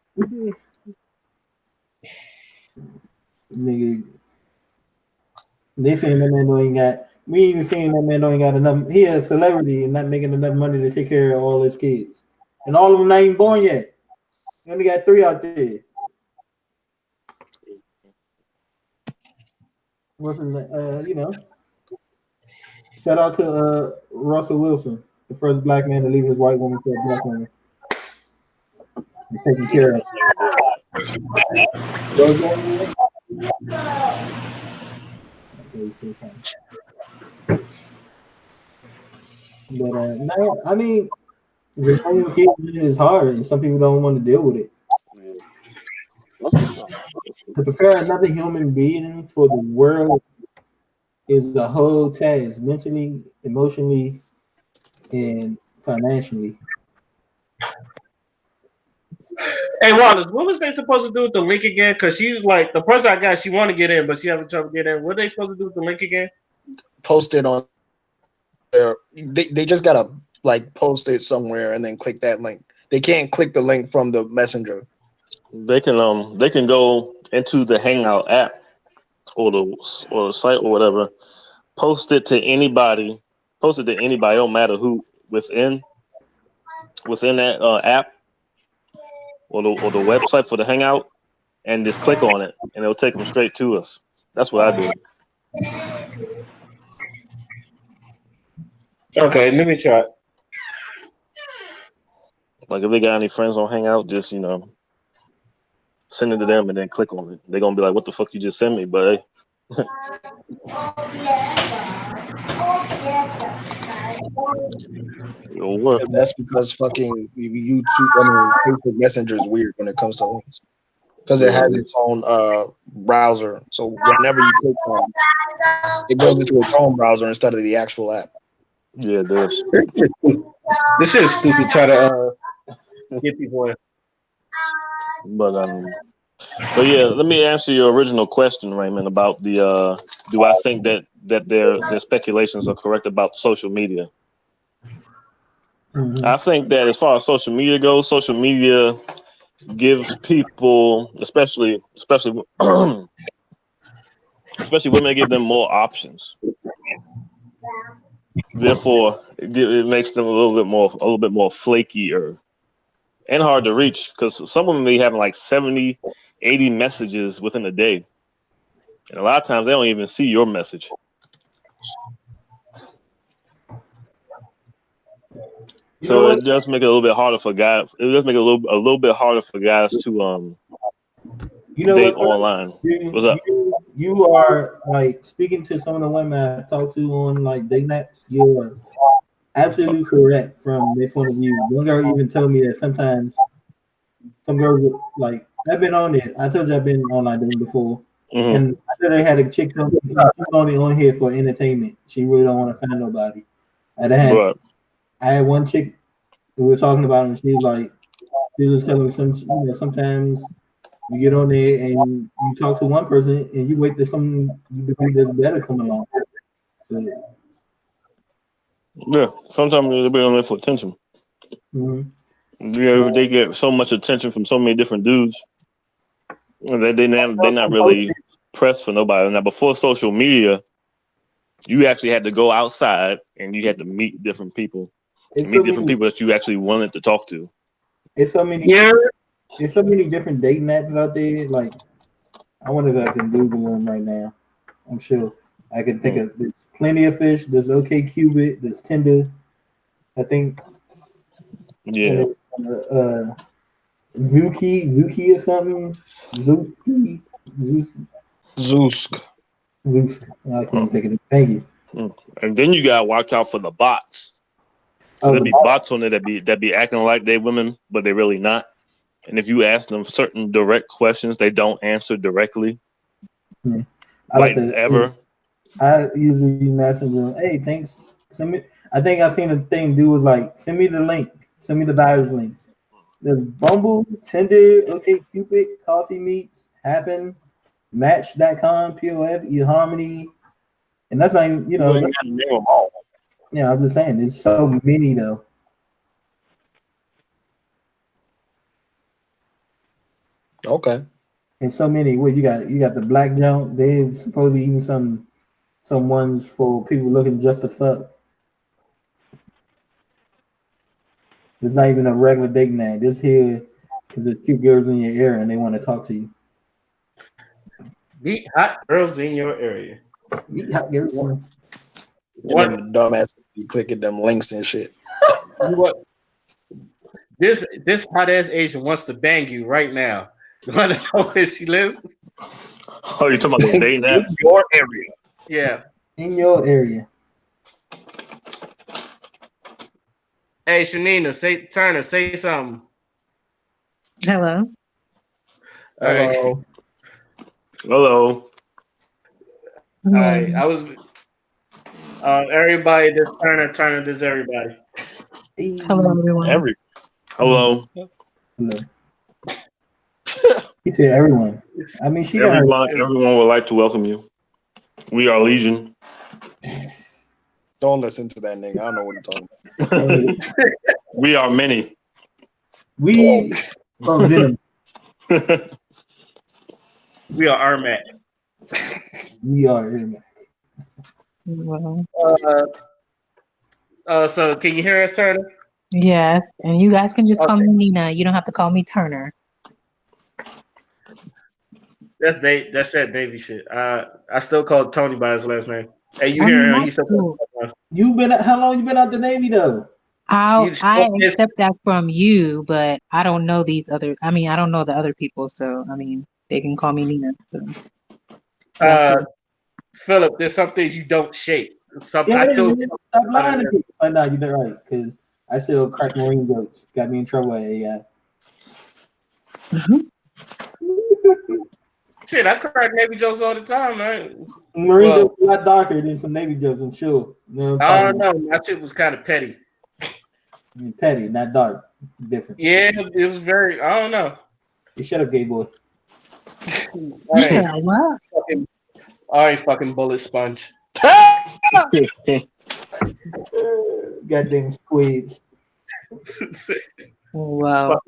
Nigga, they saying that man don't ain't got. We ain't even saying that man don't ain't got enough. He a celebrity and not making enough money to take care of all his kids, and all of them not even born yet. He only got 3 out there. You know. Shout out to Russell Wilson, the first black man to leave his white woman for a black woman. And taking care of. But no, I mean, raising kids is hard, and some people don't want to deal with it. To prepare another human being for the world is a whole task, mentally, emotionally, and financially. Hey Wallace, what was they supposed to do with the link again? Because she's like the person I got, she want to get in, but she having trouble getting in. What are they supposed to do with the link again? Post it on there. They just gotta like post it somewhere and then click that link. They can't click the link from the messenger. They can go into the Hangout app or the site or whatever. Post it to anybody. Post it to anybody. Don't matter who within that app or the website for the Hangout, and just click on it, and it'll take them straight to us. That's what I do. Okay, let me try. Like if they got any friends on Hangout, just send it to them and then click on it. They're gonna be like, "What the fuck you just sent me?" But hey, it'll work. That's because fucking YouTube, I mean, Facebook Messenger is weird when it comes to links because it has its own browser. So whenever you click on it, it goes into its own browser instead of the actual app. Yeah, it does. This shit is stupid. Try to get people in. But yeah, let me answer your original question, Raymond, about the do I think that their speculations are correct about social media? Mm-hmm. I think that as far as social media goes, social media gives people, especially especially women, give them more options. Therefore, it makes them a little bit more flakier and hard to reach because some women be having like 70, 80 messages within a day. And a lot of times they don't even see your message. So it does make it a little bit harder for guys. It does make it a little bit harder for guys to date online. What's up? You are like speaking to some of the women I've talked to on like date nights. You're absolutely correct from their point of view. One girl even told me that sometimes some girls like I've been on it. I told you I've been online dating before, and I know they had a chick tell me she's only on here for entertainment. She really don't want to find nobody. I had one chick we were talking about, and she was telling me sometimes you get on there and you talk to one person and you wait till something you believe that's better come along. So, yeah, sometimes they'll be on there for attention. mm-hmm. Yeah, they get so much attention from so many different dudes. They're not really pressed for nobody. Now, before social media, you actually had to go outside and you had to meet different people. People that you actually wanted to talk to. It's so many different dating apps out there. Like, I wonder if I can Google them right now. I'm sure I can think of. There's plenty of fish. There's OkCupid. There's Tinder. I think. Yeah. Zuki or something. Zoosk. I can't think of it. Thank you. And then you gotta watch out for the bots. There'll be bots on there that be acting like they women, but they're really not. And if you ask them certain direct questions, they don't answer directly. Yeah. Ever. I usually message them, hey, thanks Send me. I think I seen a thing. Dude was like, send me the link. Send me the virus link. There's Bumble, Tinder, OK Cupid, Coffee Meets, Happen, Match.com, POF, eHarmony, and that's not even, You ain't got to name them all. yeah. I'm just saying, there's so many though. Okay. And so many. What you got? You got the black jump. There's supposedly even some ones for people looking just to fuck. There's not even a regular dating app. This here because there's cute girls in your area and they want to talk to you. Meet hot girls in your area. Meet hot girls. And What? then the dumbasses be clicking them links and shit. What? This hot ass Asian wants to bang you right now. You want to know where she lives? Oh, you talking about the dating In apps? your area. Yeah. In your area. Hey, Shanina, say something. Hello. All right. Hello. Hello. All right. I was everybody. This Turner. This everybody. Hey. Hello, everyone. Every Hello. Hello. He said everyone. I mean, she got her. Everyone would like to welcome you. We are Legion. don't listen to that nigga. I don't know what he's talking about. We are many. We are Venom. We are Armac. We are Venom. Well, So can you hear us, Turner? yes, and you guys can just call Okay. me Nina. You don't have to call me Turner. That's that baby shit. I still call Tony by his last name. Hey, you I hear mean, him? that's cool. You been how long you been out the Navy though? I You- accept that from you, but I don't know these other. I mean, I don't know the other people, so I mean, they can call me Nina. So that's cool. Philip, there's some things you don't shape. Yeah, I still stop lying to people. I know you're right because I still crack Marine jokes. Got me in trouble at AI. shit. I crack Navy jokes all the time, man. Marine jokes are a lot darker than some Navy jokes, I'm sure. I don't know. My shit was kind of petty. Petty, not dark. Different. Yeah, it was very. I don't know. You shut up, gay boy. All right, fucking bullet sponge. Goddamn squids. Wow.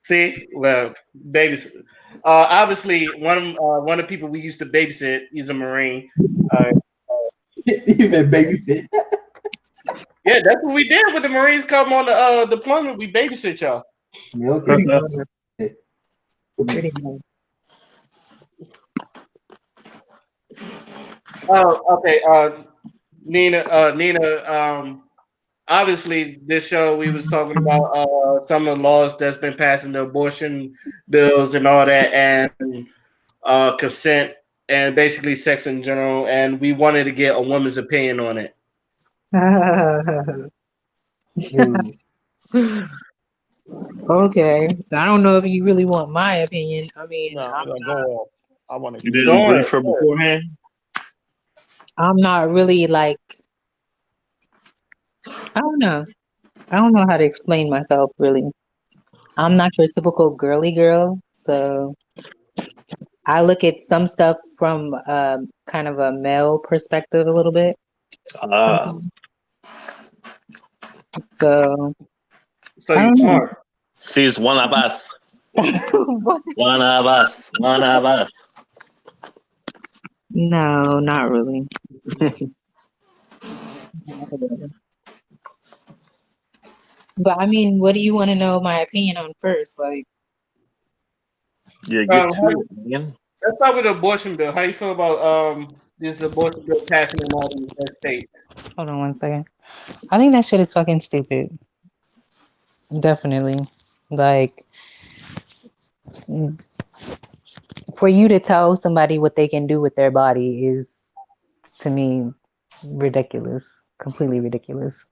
See, well, babies. Obviously, one of the people we used to babysit. He's a Marine. He's a babysit. Yeah, that's what we did when the Marines come on the deployment. We babysit y'all. Okay. Pretty much. Oh, okay. Nina. Obviously, this show we was talking about some of the laws that's been passed in the abortion bills and all that, and consent, and basically sex in general. And we wanted to get a woman's opinion on it. Okay. I don't know if you really want my opinion. I mean, No, go off. I want to. You didn't brief her beforehand? I'm not really like, I don't know. I don't know how to explain myself really. I'm not your typical girly girl, so I look at some stuff from kind of a male perspective a little bit. So you're smart. She's one of us. One of us. One of us. No, not really. But I mean, what do you want to know my opinion on first? Like, yeah, get to it, man. Let's start with the abortion bill. How you feel about this abortion bill passing in all these states? hold on one second. I think that shit is fucking stupid. Definitely. Like, for you to tell somebody what they can do with their body is, to me, ridiculous. Completely ridiculous.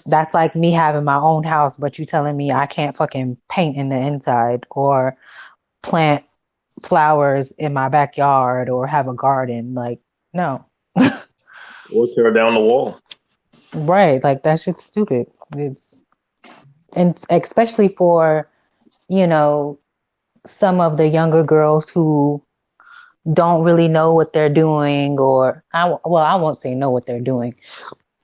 That's like me having my own house, but you telling me I can't fucking paint in the inside or plant flowers in my backyard or have a garden. Like, no. Or tear down the wall. Right, like that shit's stupid. It's and especially for, you know, some of the younger girls who don't really know what they're doing, or well, I won't say know what they're doing,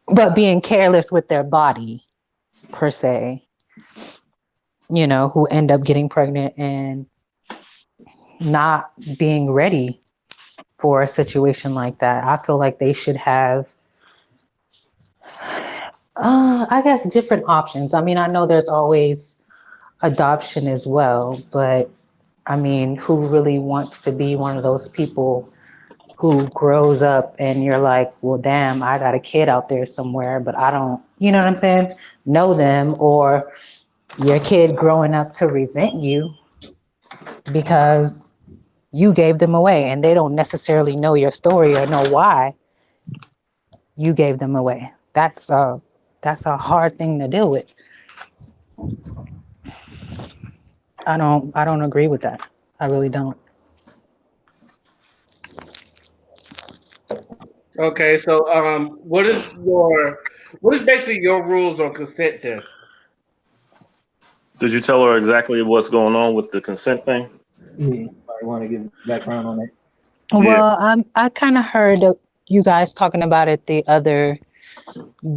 but being careless with their body per se, you know, who end up getting pregnant and not being ready for a situation like that. I feel like they should have, I guess, different options. I mean, I know there's always adoption as well, but I mean, who really wants to be one of those people who grows up and you're like, well, damn, I got a kid out there somewhere, but I don't, you know what I'm saying, know them, or your kid growing up to resent you because you gave them away and they don't necessarily know your story or know why you gave them away. That's a hard thing to deal with. I don't agree with that. I really don't. Okay, so what is basically your rules on consent then? Did you tell her exactly what's going on with the consent thing? Yeah, I want to give background on that. Yeah. Well, I kind of heard you guys talking about it the other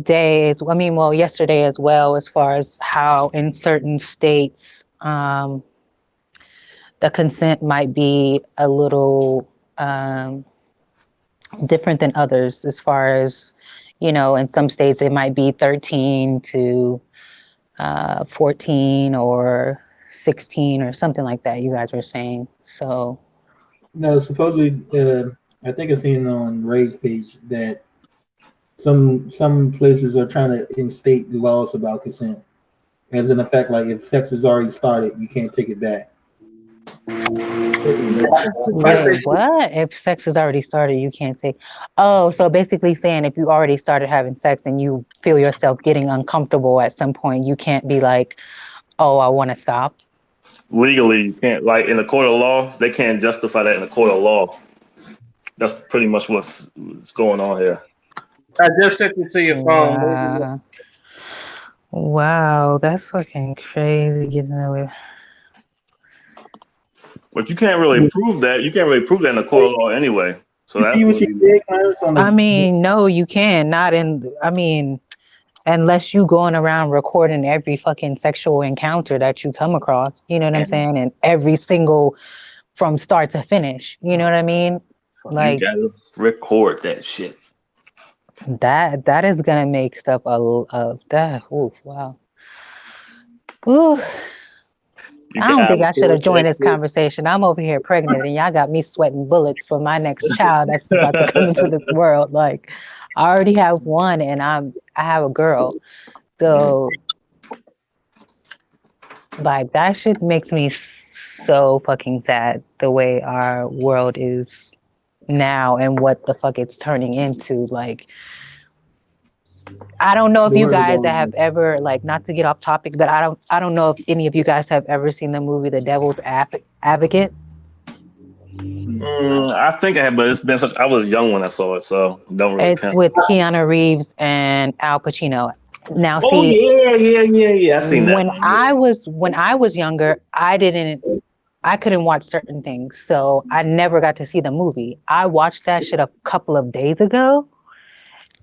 day. I mean, well, yesterday as well, as far as how in certain states, the consent might be a little different than others. As far as, you know, in some states it might be 13 to 14 or 16 or something like that. You guys were saying so. No, supposedly, I think I seen on Ray's page that some places are trying to instate laws about consent, as in effect, like if sex has already started, you can't take it back. I Wait, say what? If sex has already started, you can't say. Oh, so basically saying if you already started having sex and you feel yourself getting uncomfortable at some point, you can't be like, oh, I want to stop. Legally, you can't, like in the court of law, they can't justify that in the court of law. That's pretty much what's going on here. I just sent it to your phone. Wow. Wow, that's fucking crazy getting away. But you can't really prove that. You can't really prove that in the court of law anyway. So You that's see what she really did, Clarence, on I the. mean, no, you can not in. I mean, unless you going around recording every fucking sexual encounter that you come across. You know what I'm saying? And every single from start to finish. You know what I mean? you Like gotta record that shit. that is gonna make stuff a that. Ooh, wow. Ooh, You I don't gotta think I should record have that joined this shit. conversation. I'm over here pregnant, and y'all got me sweating bullets for my next child that's about to come into this world. Like, I already have one, and I have a girl, so like that shit makes me so fucking sad. The way our world is now, and what the fuck it's turning into. Like, I don't know if The you word is guys always have ever, like, not to get off topic, but I don't know if any of you guys have ever seen the movie The Devil's Advocate. I think I have, but it's been such. I was young when I saw it, so don't really It's count. with Keanu Reeves and Al Pacino. Now, Oh see, yeah. I seen that when one. Yeah. I was younger, I couldn't watch certain things, so I never got to see the movie. I watched that shit a couple of days ago,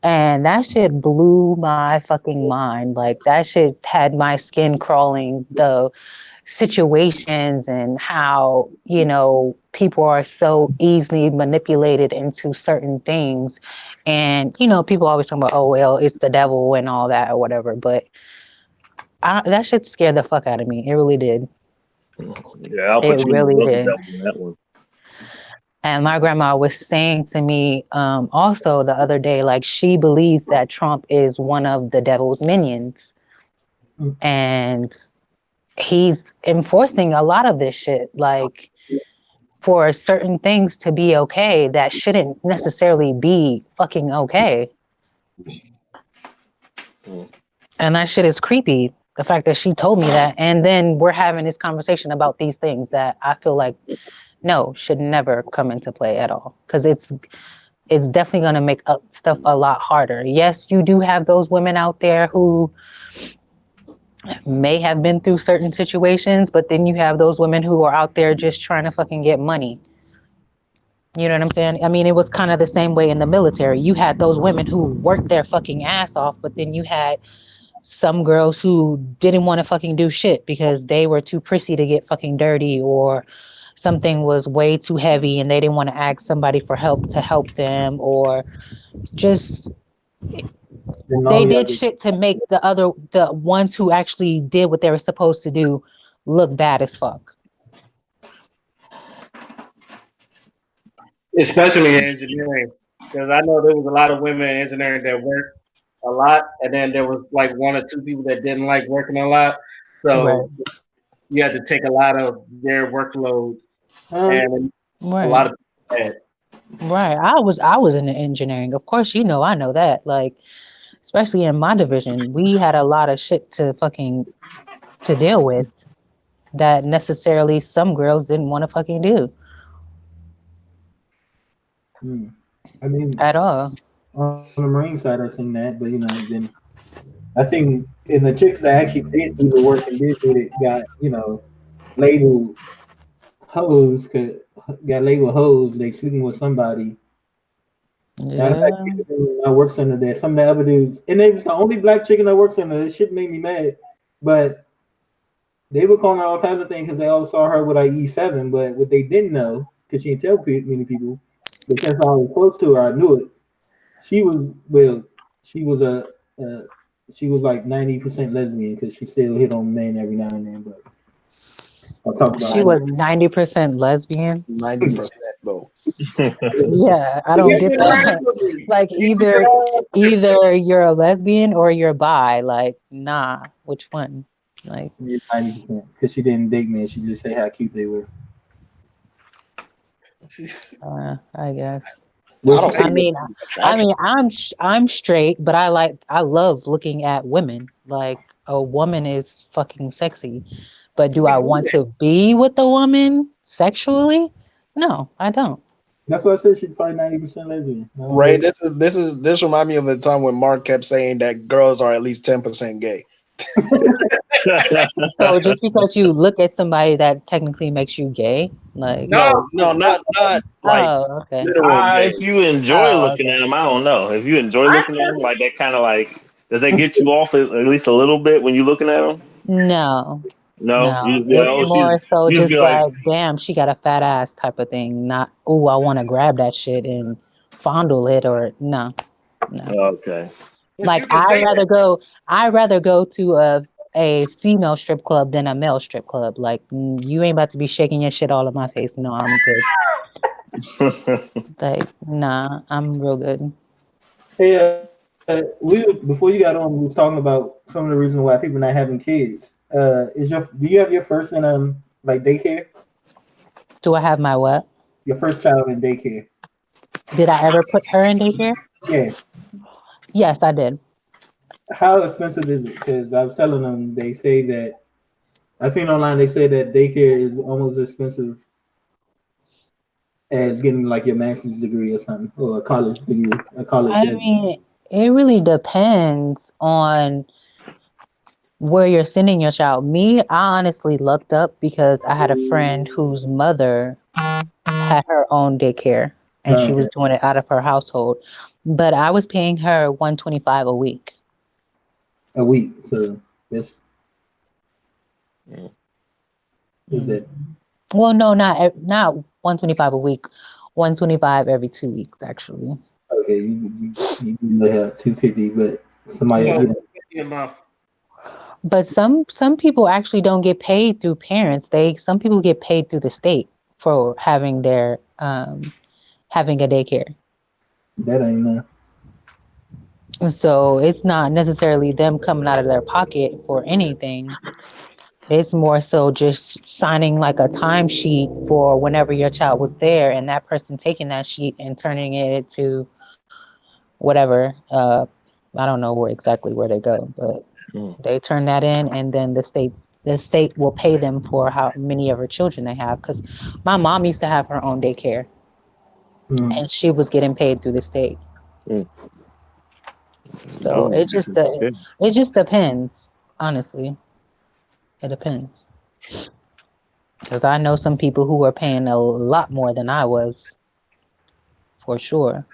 and that shit blew my fucking mind. Like that shit had my skin crawling. The situations and how, you know, people are so easily manipulated into certain things. And, you know, people always talk about, oh, well, it's the devil and all that or whatever. But that shit scared the fuck out of me. It really did. Yeah, Al It Pacino really was the did. devil in that one. And my grandma was saying to me also the other day, like, she believes that Trump is one of the devil's minions. And he's enforcing a lot of this shit. Like, for certain things to be okay that shouldn't necessarily be fucking okay. And that shit is creepy. The fact that she told me that. And then we're having this conversation about these things that I feel like, no, should never come into play at all. Because it's definitely going to make up stuff a lot harder. Yes, you do have those women out there who may have been through certain situations, but then you have those women who are out there just trying to fucking get money. You know what I'm saying? I mean, it was kind of the same way in the military. You had those women who worked their fucking ass off, but then you had some girls who didn't want to fucking do shit because they were too prissy to get fucking dirty, or something was way too heavy and they didn't want to ask somebody for help to help them, or just And all they the did other. shit to make the ones who actually did what they were supposed to do look bad as fuck. especially in engineering, because I know there was a lot of women in engineering that worked a lot, and then there was like one or two people that didn't like working a lot. Right. So you had to take a lot of their workload, Um, and a Right. lot of people had. Right. I was in engineering. Of course, I know that. Like, especially in my division, we had a lot of shit to deal with that necessarily some girls didn't want to fucking do hmm. I mean, at all. on the Marine side, I seen that, but then I seen in the chicks that actually did do the work and did it got labeled hoes, got labeled hoes. They sleeping with somebody. Matter of fact, Yeah. I work center there. Some of the other dudes, and they was the only black chick in the work center. This shit made me mad, but they were calling her all kinds of things because they all saw her with E7. But what they didn't know, because she didn't tell many people, but since I was close to her, I knew it. She was well, she was a she was like 90% lesbian because she still hit on men every now and then. But I'll talk about She that. was 90% lesbian. 90% though. Yeah, I don't It's get been right that. for me. Like, either you're a lesbian or you're bi. Like, nah, which one? Like, 90% because she didn't date men. She just say how cute they were. I guess. Well, I she don't said I see it mean, as attraction. I'm straight, but I love looking at women. Like, a woman is fucking sexy. But do I want to be with a woman sexually? No, I don't. that's why I said she's probably 90% lesbian. I don't Ray, know. this remind me of the time when Mark kept saying that girls are at least 10% gay. So just because you look at somebody that technically makes you gay, like, No, No, not like oh, okay. literal If gay. you enjoy Oh, looking okay. at them, I don't know. If you enjoy I looking at them, like that kind of like, does that get you off at least a little bit when you looking at them? No, No, you no. just be like, It's oh, more so you just be just like, like, damn, she got a fat ass type of thing. Not, oh, I want to grab that shit and fondle it, or no, no. okay. but Like, you can say that. I'd rather go to a female strip club than a male strip club. Like, you ain't about to be shaking your shit all in my face. No, I'm good. Like, nah, I'm real good. Hey, we before you got on, we was talking about some of the reasons why people not having kids. Do you have your first in like daycare? Do I have my what? Your first child in daycare? Did I ever put her in daycare? Yeah. Yes, I did. How expensive is it? Because I was telling them, they say that I seen online. They say that daycare is almost as expensive as getting like your master's degree or something, or a college degree, a college. I mean, it really depends on where you're sending your child. Me, I honestly lucked up because I had a friend whose mother had her own daycare and she was Okay, doing it out of her household. But I was paying her 125 a week. a week. So this is Mm. it. Well, no, not 125 a week. 125 every 2 weeks, actually. Okay, you may have 250, but somebody Yeah. you So know, 50 a month. But some people actually don't get paid through parents. Some people get paid through the state for having a daycare. that ain't So it's not necessarily them coming out of their pocket for anything. It's more so just signing like a timesheet for whenever your child was there, and that person taking that sheet and turning it to whatever. I don't know exactly where they go, but Mm. they turn that in, and then the state will pay them for how many of her children they have. Because my mom used to have her own daycare. Mm. and she was getting paid through the state. Mm. I So don't know. Okay. it just depends. Honestly, it depends. Because I know some people who are paying a lot more than I was, for sure.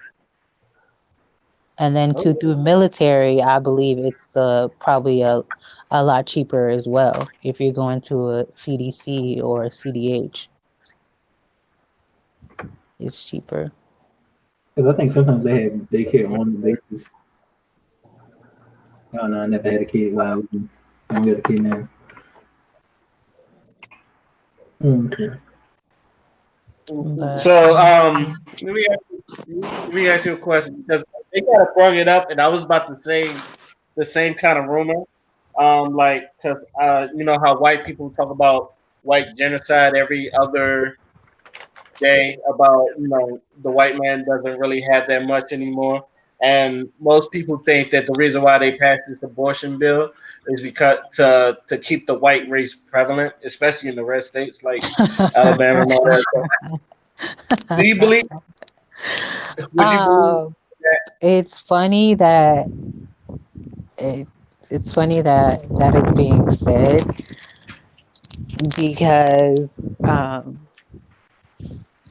And then Okay. through military, I believe it's probably a lot cheaper as well. If you're going to a CDC or a CDH, it's cheaper. Because I think sometimes they have daycare on the basis. I don't know. I never had a kid while I was in. I don't got a kid now. Okay. But So let me ask you a question because they kind of brought it up, and I was about to say the same kind of rumor. Like, cause you know how white people talk about white genocide every other day about the white man doesn't really have that much anymore, and most people think that the reason why they passed this abortion bill is because to keep the white race prevalent, especially in the red states like Alabama and all that. So, do you believe? Would you believe um, that? it's funny that it, it's funny that it's being said because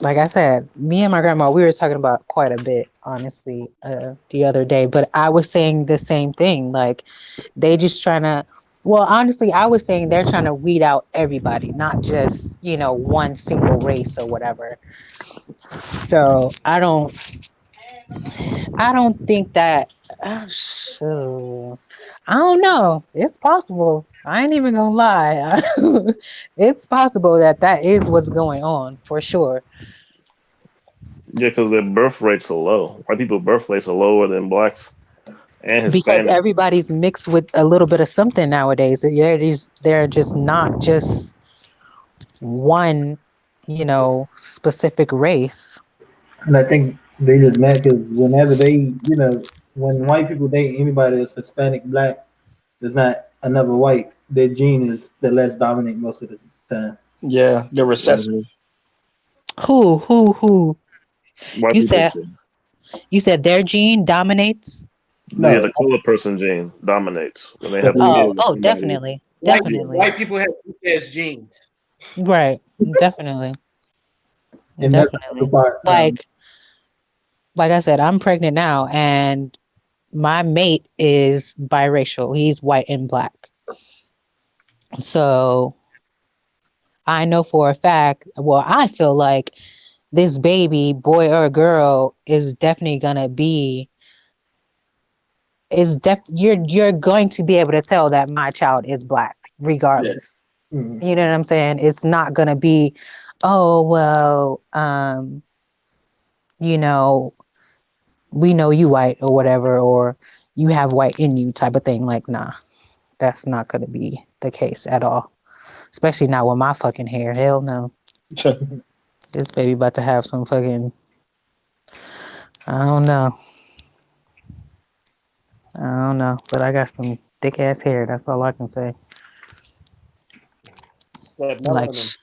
like I said, me and my grandma, we were talking about quite a bit, honestly, the other day. But I was saying the same thing. Like, they just trying to, well, honestly, I was saying they're trying to weed out everybody, not just, one single race or whatever. So I don't think that, so, I don't know. It's possible. I ain't even gonna lie. It's possible that is what's going on for sure. Yeah, because their birth rates are low. White people birth rates are lower than blacks and Because Hispanics. everybody's mixed with a little bit of something nowadays. They're just not just one, specific race. And I think they just mad because whenever when white people date anybody that's Hispanic, black, there's not another white. Their gene is the less dominant most of the time. Yeah, they're recessive. hmm Who? White You people said say. you said their gene dominates. Yeah, No, the colored person gene dominates when they if have a we, kid Oh, with oh, somebody. definitely, White Yeah. definitely, white people have weak genes. right, definitely, and that's the definitely. part. Like I said, I'm pregnant now, and my mate is biracial. He's white and black. So I know for a fact. Well, I feel like this baby, boy or girl, is definitely gonna be you're going to be able to tell that my child is black Yeah. regardless. Mhm. You know what I'm saying? It's not gonna be, oh well, you know, we know you white or whatever, or you have white in you type of thing. Like, nah, that's not gonna be the case at all. Especially not with my fucking hair. Hell no. This baby about to have some fucking, I don't know. I don't know, but I got some thick ass hair. That's all I can say. That Like, melanin.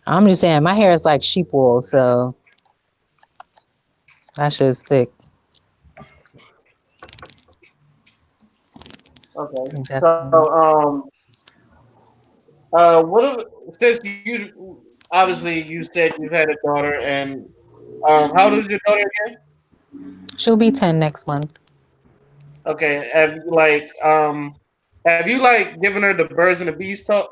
I'm just saying, my hair is like sheep wool, so that shit's thick. Okay. So Definitely. what if, since you obviously you said you've had a daughter, and how old is your daughter again? She'll be 10 next month. Okay, have you like given her the birds and the bees talk?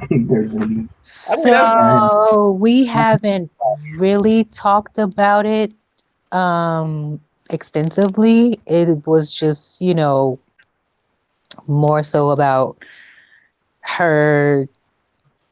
There's gonna be I mean that's So we haven't really talked about it extensively. It was just, more so about her.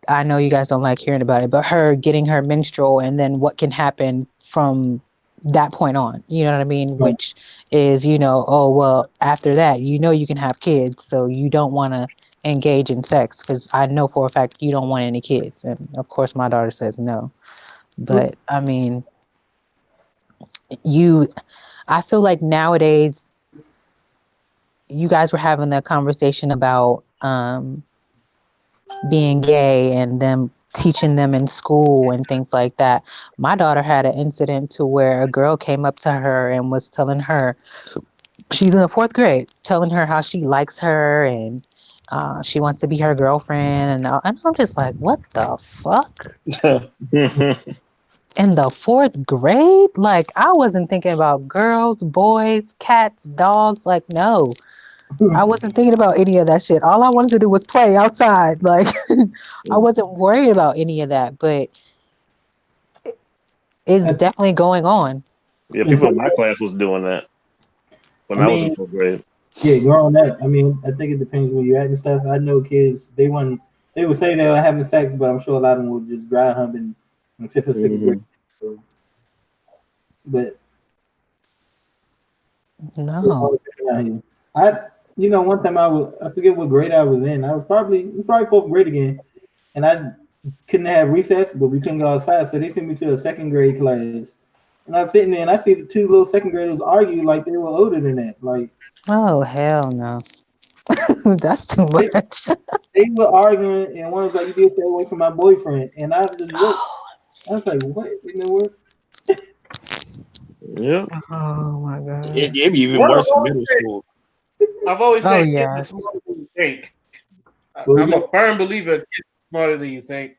I know you guys don't like hearing about it, but her getting her menstrual and then what can happen from that point on. You know what I mean? like, Which is, oh, well, after that, you can have kids. So you don't want to engage in sex because I know for a fact you don't want any kids. And of course, my daughter says no. But I mean, you, I feel like nowadays, you guys were having the conversation about being gay and them teaching them in school and things like that. My daughter had an incident to where a girl came up to her and was telling her, she's in the fourth grade, telling her how she likes her and she wants to be her girlfriend. And I'm just like, what the fuck? In the fourth grade? Like, I wasn't thinking about girls, boys, cats, dogs. Like, no, I wasn't thinking about any of that shit. All I wanted to do was play outside. Like, I wasn't worried about any of that, but it's I, definitely going on. Yeah, and people so, in my class was doing that when I I was in mean, fourth grade. yeah, growing up, I mean, I think it depends where you're at and stuff. I know kids, they would say they were having sex, but I'm sure a lot of them would just dry humping in fifth or sixth grade. Hmm. So, but it's No. all different out here. One time I forget what grade I was in. It was probably fourth grade again, and I couldn't have recess, but we couldn't go outside, so they sent me to a second grade class. And I'm sitting there, and I see the two little second graders argue like they were older than that. Like Oh, hell no. That's too they, much. they were arguing, and one was like, "You need to stay away from my boyfriend," and I just looked. I was like, "What in the world?" Yeah. Oh my god. It be even What I've worse in always middle said, school. I've always Oh said kids are yes. smarter than you think. What was I'm a that? firm believer kids are smarter than you think.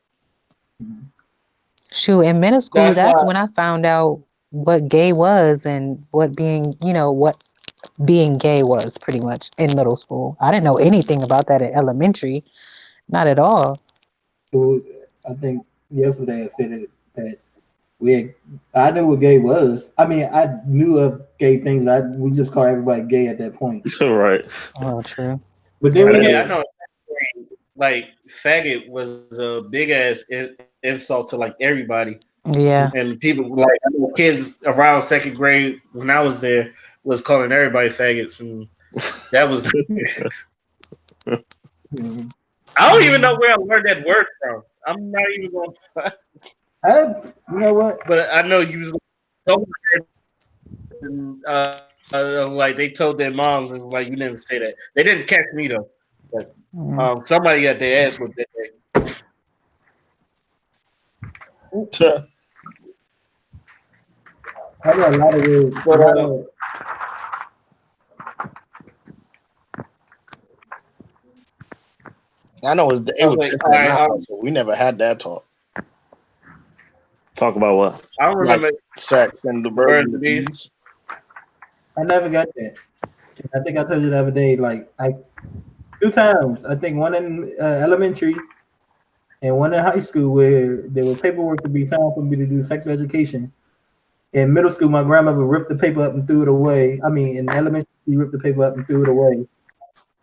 Shoot, in middle school, That's that's why. when I found out what gay was and what being gay was pretty much in middle school. I didn't know anything about that in elementary. Not at all. So I think yesterday I said it that we had, I knew what gay was. I mean, I knew of gay things. We just call everybody gay at that point. Right. Oh, true. But then I we Oh had yeah, I didn't. know. Like faggot was a big ass insult to like everybody, Yeah. and people like I know kids around second grade when I was there was calling everybody faggots, and that was. Mhm. I don't even know where I learned that word from. I'm not even going. to I, you know what? But I know you was told and like they told their moms and like you never say that. They didn't catch me though. But Mm. somebody got their ass with that. I know a lot of But a lot of I know I it was was like, all different in right, my household. We never had that talk. Talk about what? I don't Like remember sex and the the birds birds and the and bees. bees. I never got that. I think I told you the other day, like I two times. I think one in elementary and one in high school where there was paperwork to be signed for me to do sex education. In middle school, my grandmother ripped the paper up and threw it away. I mean, in elementary, she ripped the paper up and threw it away.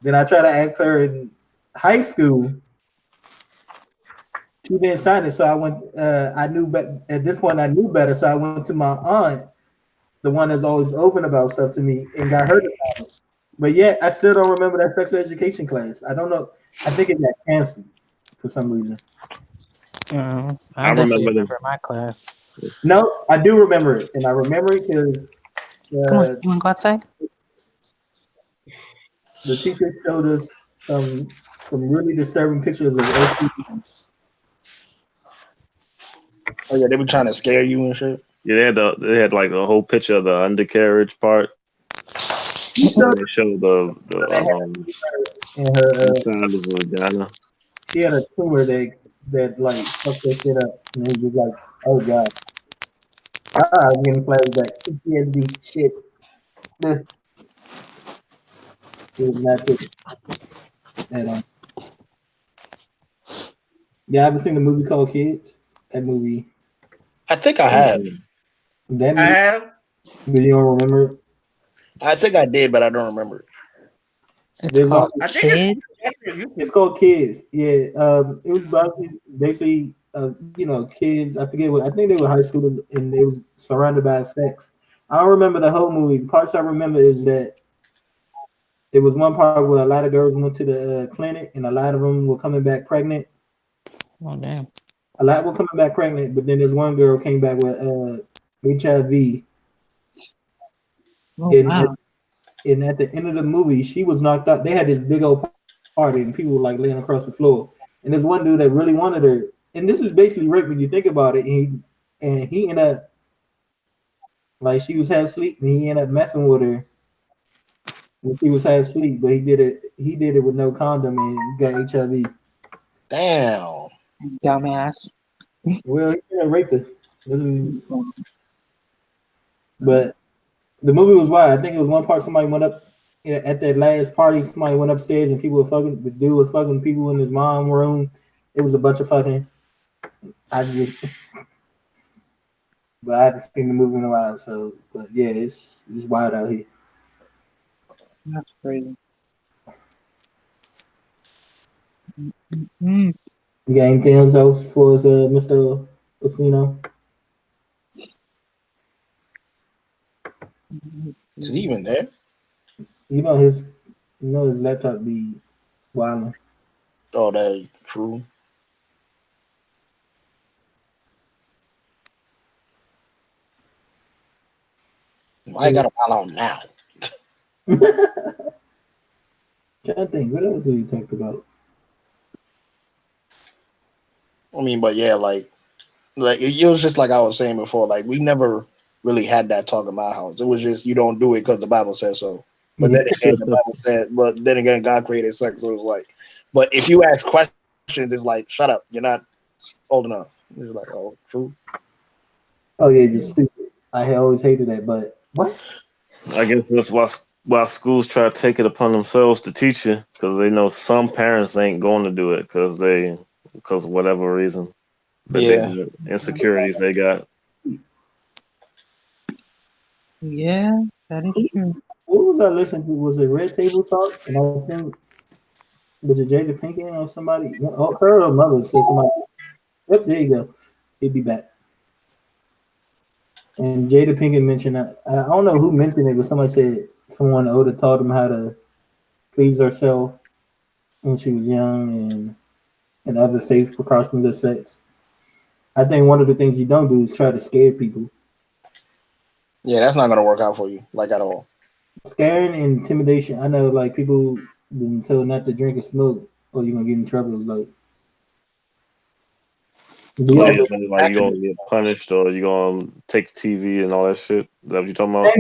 Then I tried to ask her in high school. She didn't sign it, so I went. I knew, but at this point, I knew better. So I went to my aunt, the one that's always open about stuff to me, and got her to sign it. But yet, I still don't remember that sex education class. I don't know. I think it got canceled for some reason. I I definitely remember the. remember my class. No, I do remember it, and I remember it because Come on, uh, you want to go outside? the teacher showed us some really disturbing pictures of STD. Oh yeah, they were trying to scare you and shit. Yeah, they had like a whole picture of the undercarriage part. She And showed they showed the that in her. inside of the vagina. She had a tumor that like fucked that shit up, and it was just like, oh god, I'm getting flashback. PTSD shit. It was not good at all. Yeah, I haven't seen the movie called Kids. That movie. I think I have. Mhm. That I movie. have. But you don't remember it? I think I did, but I don't remember it. It's There's called all. I think Kids. It's called Kids. Yeah. It was about basically, kids. I forget what. I think they were high school and they was surrounded by sex. I don't remember the whole movie. The parts I remember is that there was one part where a lot of girls went to the clinic and a lot of them were coming back pregnant. Oh damn. A lot were coming back pregnant, but then this one girl came back with HIV. Oh And, wow. and at the end of the movie, she was knocked out. They had this big old party, and people were like laying across the floor. And there's one dude that really wanted her, and this is basically rape when you think about it. And he ended up like she was half asleep, and he ended up messing with her when she was half asleep. But he did it with no condom and got HIV. Damn. Dumbass. Well, he ended up raped her. But the movie was wild. I think it was one part somebody went up at that last party. Somebody went upstairs and people were fucking. The dude was fucking people in his mom room. It was a bunch of fucking. I just, but I haven't seen the movie in a while. So, but yeah, it's wild out here. That's crazy. Mm. You got anything else for us, Mr. Casino? Is he even there? You know his laptop be wilding. Oh, that's true. Why I got a while on now? Trying to think, what else did we talk about? I mean, but yeah, like it was just like I was saying before. Like we never really had that talk in my house. It was just you don't do it because the Bible says so. But then again, the Bible said. But then again, God created sex, so it was like. But if you ask questions, it's like, shut up, you're not old enough. It's like, oh, true. Oh yeah, you're stupid. I had always hated that, but what? I guess that's why schools try to take it upon themselves to teach you because they know some parents ain't going to do it because of whatever reason, Yeah. insecurities they got. Yeah, that is true. What was I listening to? Was it Red Table Talk? And I think was it Jada Pinkett or somebody? Oh, her or mother said somebody. Yep, there you go. He'd be back. And Jada Pinkett mentioned, I don't know who mentioned it, but somebody said someone older taught them how to please herself when she was young and other safe precautions of sex. I think one of the things you don't do is try to scare people. Yeah, that's not gonna work out for you, like at all. Scaring and intimidation. I know, like people been told not to drink or smoke, or you're gonna get in trouble. Like, we So all yeah, so like you gonna get punished or you gonna take the TV and all that shit. Is that what you talking about? I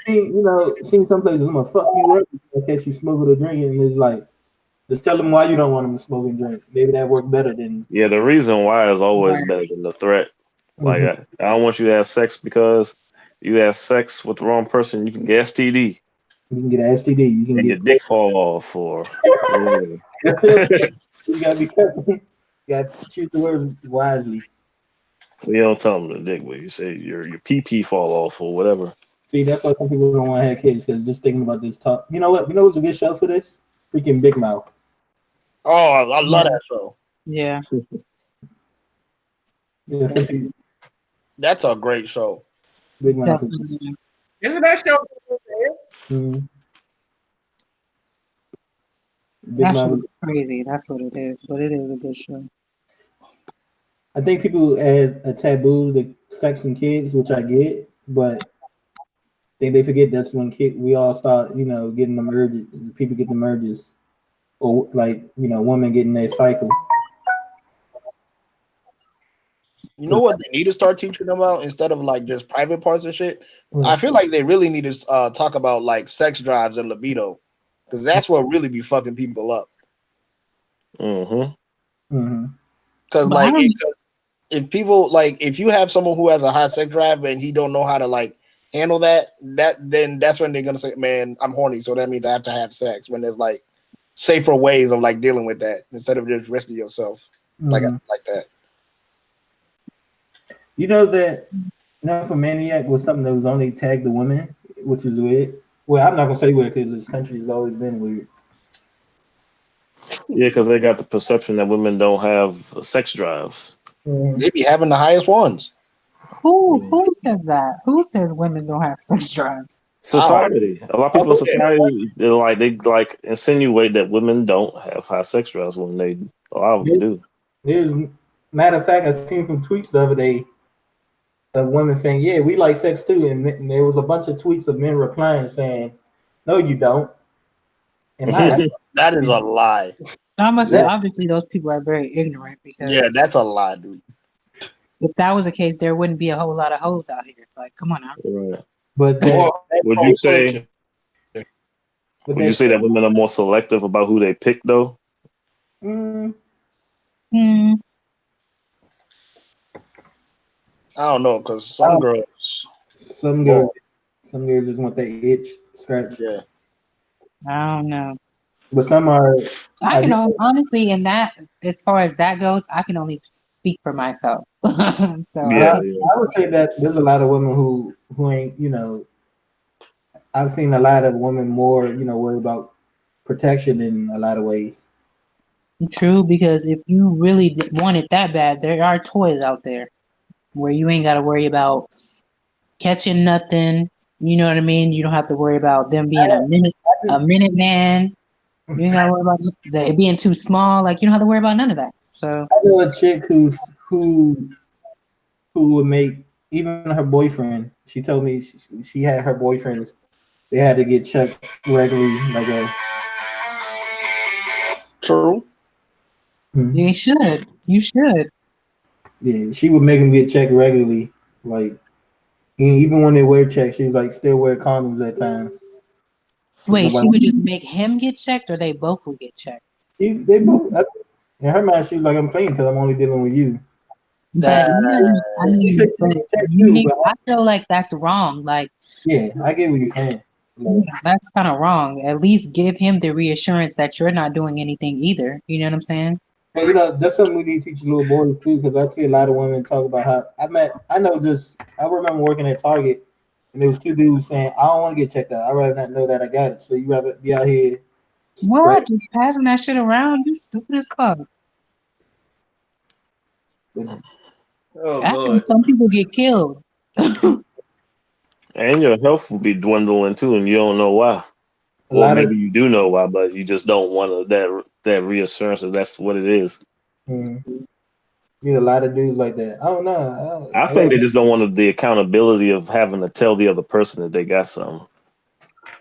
think seen some places I'm gonna fuck you up in case you smoke or drink, and it's like just tell them why you don't want them to smoke and drink. Maybe that work better than. Yeah, the reason why is always better than the threat. Like Mhm. I don't want you to have sex because you have sex with the wrong person, you can get STD You can get an STD. You can and your get. dick fall off or You gotta be careful. You gotta choose the words wisely. you don't tell them the dick, but you say your PP fall off or whatever. See, that's why some people don't want to have kids because just thinking about this talk. You know what? You know what's a good show for this? Freaking Big Mouth. Oh, I love that show. Yeah. Yeah, some people, That's a great show. Big Mouth. Definitely. Isn't that show? Mhm. Big That Mouth. shit is crazy. That's what it is. But it is a good show. I think people add a taboo to sex and kids, which I get, but I think they forget that's when we all start, getting the urges. People get the urges, or like women getting their cycle. You know what they need to start teaching them about instead of like just private parts and shit? I feel like they really need to talk about like sex drives and libido because that's what really be fucking people up. Mm-hmm. Because But I like don't. if people like if you have someone who has a high sex drive and he don't know how to like handle then that's when they're gonna say, man, I'm horny, so that means I have to have sex. When there's like safer ways of like dealing with that instead of just risking yourself like that. You know that for Maniac was something that was only tagged to women, which is weird. Well, I'm not gonna say weird because this country has always been weird. Yeah, because they got the perception that women don't have sex drives. They be having the highest ones. Who says that? Who says women don't have sex drives? Society. A lot of people in society they insinuate that women don't have high sex drives when they a lot of them do. There's matter of fact, I seen some tweets the other day of women saying, "Yeah, we like sex too," and there was a bunch of tweets of men replying saying, "No, you don't." And my That is a lie. I must say, That, obviously, those people are very ignorant Yeah, because that's a lie, dude. if that was the case, there wouldn't be a whole lot of hoes out here. Like, come on now. Right. but Or Would or you say? culture. but Would you that say shit. that women are more selective about who they pick, though? Mm, Hmm. I don't know, cause I some don't- girls, some girls, Lord, some girls just want that itch scratch, yeah. I don't know. but some are. I I can do. honestly, in that, as far as that goes, I can only speak for myself. So I Yeah, I, can. yeah. I would say that there's a lot of women who ain't. I've seen a lot of women more worried about protection in a lot of ways. True, because if you really want it that bad, there are toys out there where you ain't got to worry about catching nothing. You know what I mean? You don't have to worry about them being a minute man. You ain't got to worry about it being too small. Like you don't have to worry about none of that. So I know a chick who would make even her boyfriend. She told me she had her boyfriends. They had to get checked regularly, like a. True. you Mhm. should. You should. Yeah, she would make them get checked regularly, like even when they wear checks, she's like still wear condoms at times because Wait, she nobody. would just make him get checked, or they both would get checked. They both. In her mind, she was like, "I'm clean because I'm only dealing with you." But That yeah, I She said mean, she but would check you too, need. but I feel like that's wrong. Like yeah, I get what you're saying. Like, that's kind of wrong. At least give him the reassurance that you're not doing anything either. You know what I'm saying? but that's something we need to teach little boys too, because I see a lot of women talk about how I know just I remember working at Target and there was two dudes saying, "I don't want to get checked out. I'd rather not know that I got it." So you rather be out here spread. What? Just passing that shit around? You stupid as fuck. But Oh That's when Lord. some people get killed. And your health will be dwindling too, and you don't know why. a Or lot of maybe you do know why, but you just don't want that reassurance that that's what it is. mm, you know, a lot of dudes like that. I don't know. I think they just don't want the accountability of having to tell the other person that they got something.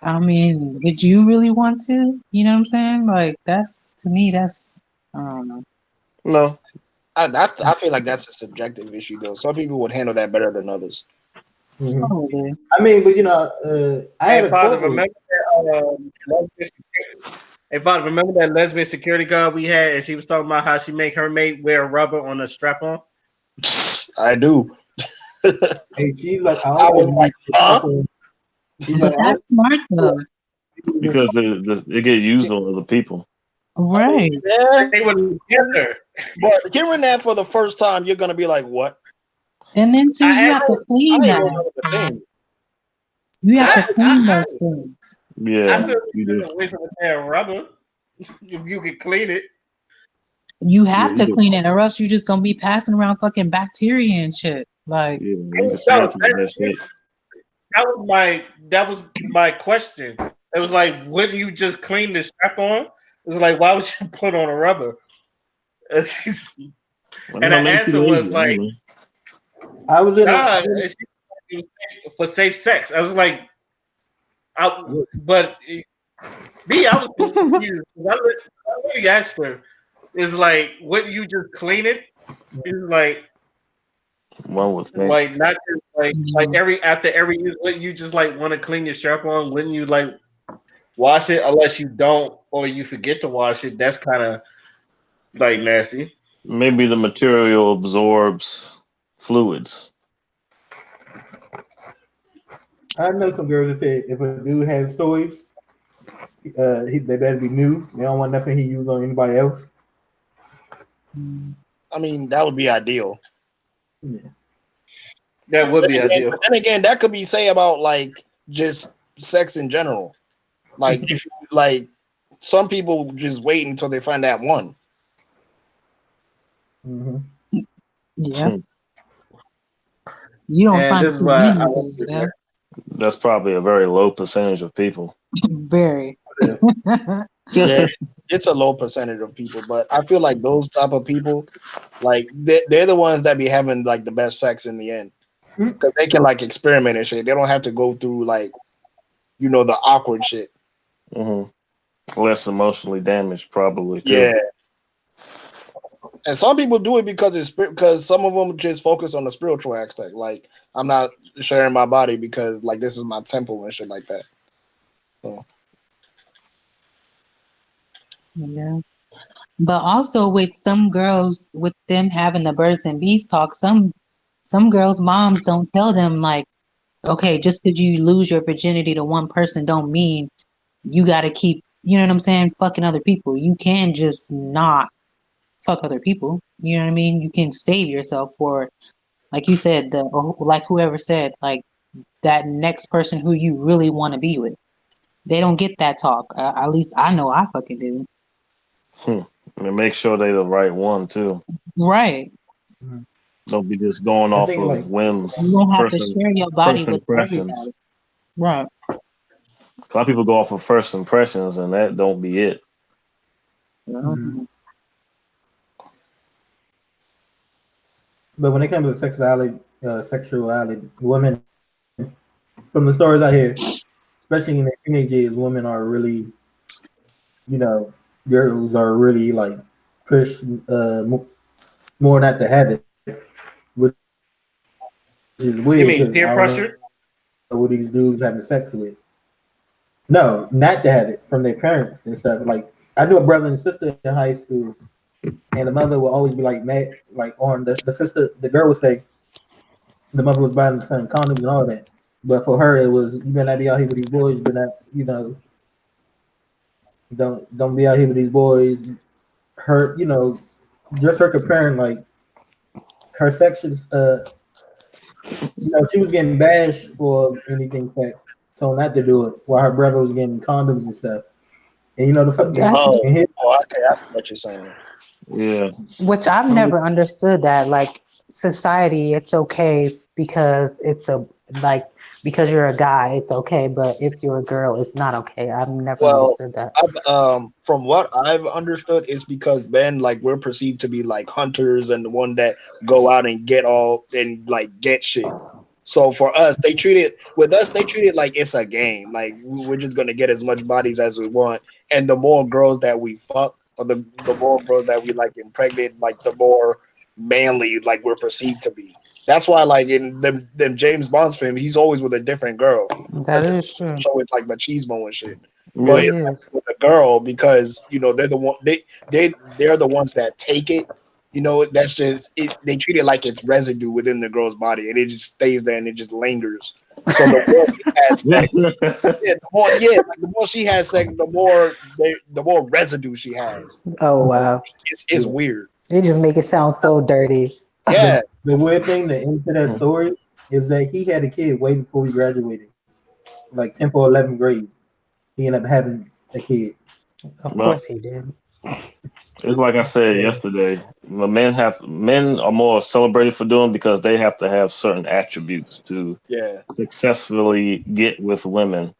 I mean, did you really want to? You know what I'm saying? Like that's to me, that's I don't know. No, I feel like that's a subjective issue though. Some people would handle that better than others. Mhm. Probably. I mean, but I had Hey a father, quote with remember that lesbian security, hey father, remember that lesbian security guard we had and she was talking about how she make her mate wear rubber on a strap on? I do. hey, she's like, I I don't was want like, to huh? She's But like, I that's don't smart though. because they get used on other people. I mean, Right. yeah, They were together. but hearing that for the first time, you're gonna be like, what? And then too, you I have asked to her, I clean didn't that. know that was a thing. You have to clean I those things. I Yeah, feel you it's do. a waste of a damn rubber if you could clean it. You Yeah, have you to do. clean it, or else you're just gonna be passing around fucking bacteria and shit. Like, Yeah, you can No, sanitize that shit. that was my question. It was like, wouldn't you just clean the strap on? It was like, why would you put on a rubber? And I don't her know, maybe she's answer was lazy. I don't like, know. I was in nah, it was for safe sex. I was like, but me, I was confused. I really asked her, is like, wouldn't you just clean it? It's One would think. like not just like mm, every after every use, wouldn't you just like want to clean your strap on? Wouldn't you like wash it unless you don't or you forget to wash it? That's kind of like nasty. Maybe the material absorbs fluids. I know some girls that say if a dude has toys, they better be new. They don't want nothing he used on anybody else. mm. I mean, that would be ideal. Yeah. That would be But ideal. then again, that could be say about like just sex in general. Like if you like some people just wait until they find that one. Mm-hmm. Yeah, you don't And find this it is too why I many want days, to yeah. That's probably a very low percentage of people. Very. Yeah, it's a low percentage of people, but I feel like those type of people, like they're the ones that be having like the best sex in the end because they can like experiment and shit. They don't have to go through like the awkward shit. Hmm. less emotionally damaged, probably too. Yeah, and some people do it because because some of them just focus on the spiritual aspect. Like, I'm not sharing my body because like this is my temple and shit like that. So, Yeah. But also with some girls, with them having the birds and bees talk, some girls' moms don't tell them like, okay, just because you lose your virginity to one person, don't mean you got to keep, you know what I'm saying, fucking other people. You can just not fuck other people. You know what I mean? You can save yourself for, like you said, the or like whoever said, like that next person who you really want to be with. They don't get that talk. At least I know I fucking do. Hmm. And make sure they the right one too. Right. Mhm. Don't be just going I off think like of whims, You don't have to person share your body first with impressions. everybody. Right. A lot of people go off of first impressions, and that don't be it. mhm. Mhm. But when it comes to sexuality, women from the stories I hear, especially in their teenage years, women are really, girls are really like pushed more not to have it, which is weird because I don't know what these dudes You having mean peer sex with. pressure? No, not to have it from their parents and stuff. Like I knew a brother and sister in high school, and the mother would always be like mad, like on the sister. The girl would say the mother was buying the son condoms and all that. But for her, it was you better not be out here with these boys. You better not, don't be out here with these boys. Her, just her comparing like her sections. She was getting bashed for anything sex, told not to do it, while her brother was getting condoms and stuff. And the fuck That's oh, and his okay, I see what you're saying. Yeah. which I've never understood that. Like society, it's okay because it's a like because you're a guy, it's okay, but if you're a girl, it's not okay. I've never Well, understood that. from what I've understood, is because men, like, we're perceived to be like hunters and the one that go out and get all and like get shit. So for us, they treat it like it's a game. Like we're just gonna get as much bodies as we want, and the more girls that we fuck, or the more girls that we like impregnate, like the more manly like we're perceived to be. That's why, like in them James Bond's film, he's always with a different girl. That But this is true. show is like machismo and shit. But Yeah. It it's like is. with a girl because they're the one they're the ones that take it. That's just it. They treat it like it's residue within the girl's body, and it just stays there and it just lingers. So the more he has sex, like the more she has sex, the more residue she has. Oh uh, wow. It's weird. They just make it sound so dirty. Yeah, the weird thing, the end to that story is that he had a kid way before he graduated, like 10th or 11th grade. He ended up having a kid. Of Well, course he did. it's like I said yesterday. Men are more celebrated for doing because they have to have certain attributes to yeah. successfully get with women.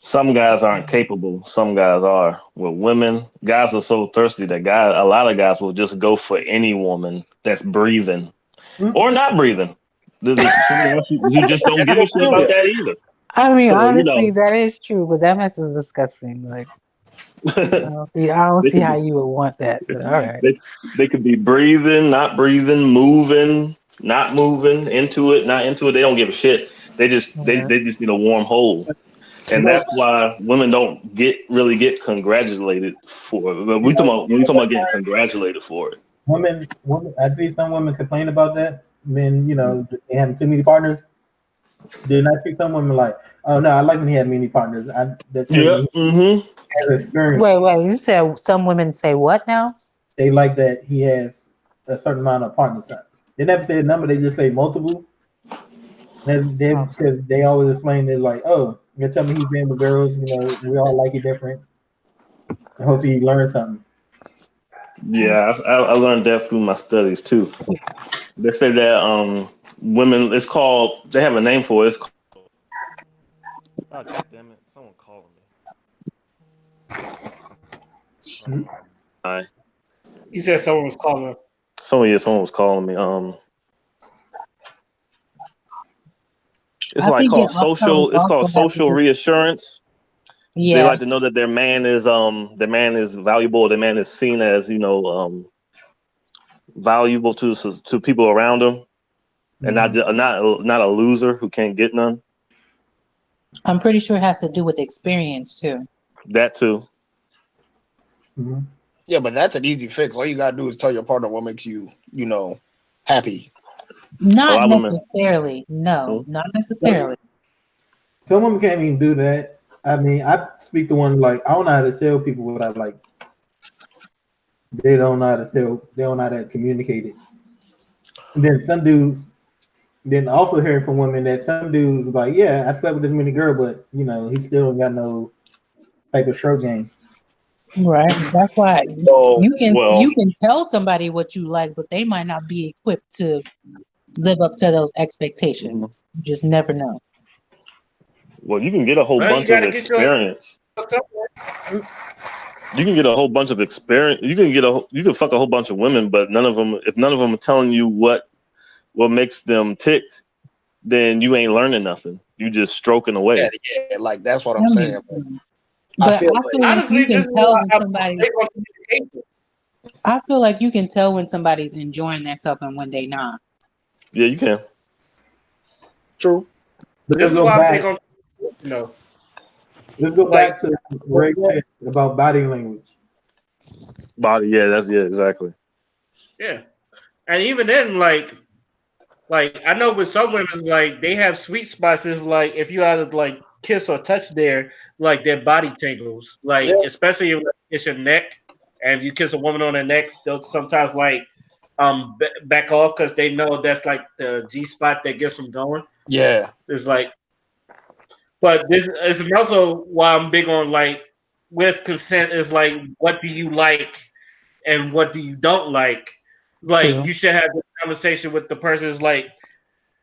Some guys aren't capable. Some guys are. With women, guys are so thirsty that a lot of guys will just go for any woman that's breathing Mm. or not breathing. There's some guys who just don't That's give a what shit do about it. that either. I mean, So honestly, that is true, but that mess is disgusting. Like, I don't they see could how be you would want that. But all right. they could be breathing, not breathing, moving, not moving, into it, not into it. They don't give a shit. Yeah. They just need a warm hole. And But that's why women don't really get congratulated for it. But you we know talking what? about getting congratulated for it. Women. I see some women complain about that. Men, they having too many partners. Then I see some women like, oh no, I like when he had many partners. That tells Yeah. me he Mm-hmm. has experience. Wait. You said some women say what now? They like that he has a certain amount of partners. They never say a number. They just say multiple. Oh. Because they always explain it like, oh, you're telling me he's been with girls. We all like it different. And hopefully he learned something. Yeah, I learned that through my studies too. They say that women, it's called. They have a name for it. It's called, oh god damn it! Someone calling me. Hmm? Hi. You said someone was calling. Someone was calling me. It's I like think it called also social. It's called social has to do. reassurance. They Yeah, like to know that their man is valuable. Their man is seen as valuable to people around them, and Mhm. not a loser who can't get none. I'm pretty sure it has to do with experience too. That too. Mhm. Yeah, but that's an easy fix. All you gotta do is tell your partner what makes you, happy. A Not lot of women. necessarily. No, Hmm? not necessarily. Some women can't even do that. I mean, I speak to one like I don't know how to tell people what I like. They don't know how to tell. They don't know how to communicate it. And then some dudes. Then also hearing from women that some dudes like, yeah, I slept with this many girl, but he still ain't got no type of stroke game. Right. That's why So Well, you can tell somebody what you like, but they might not be equipped to live up to those expectations. mhm. You just never know. Well, you can get a whole Well, you bunch got of to get your experience. somewhere. You can get a whole bunch of experience. You can fuck a whole bunch of women, but if none of them are telling you what makes them tick, then you ain't learning nothing. You just stroking yeah, away. yeah, like that's what I'm I saying. mean, I but feel I like feel like you Honestly, can this is tell why when I'm somebody. big on communication. I feel like you can tell when somebody's enjoying themselves and when they not. Yeah, you can. true. But This let's is go why I'm big back. on you know, Let's go like back to Ray said about body language. Body. Yeah, exactly. yeah. And even then, like I know with some women, like they have sweet spots. If like if you either like kiss or touch their body tingles. Yeah, Like especially if it's your neck, and if you kiss a woman on the neck, they'll sometimes like back off because they know that's like the G spot that gets them going. yeah, It's like, but this is also why I'm big on like with consent is like what do you like and what do you don't like. Like True. you should have this conversation with the person. Is like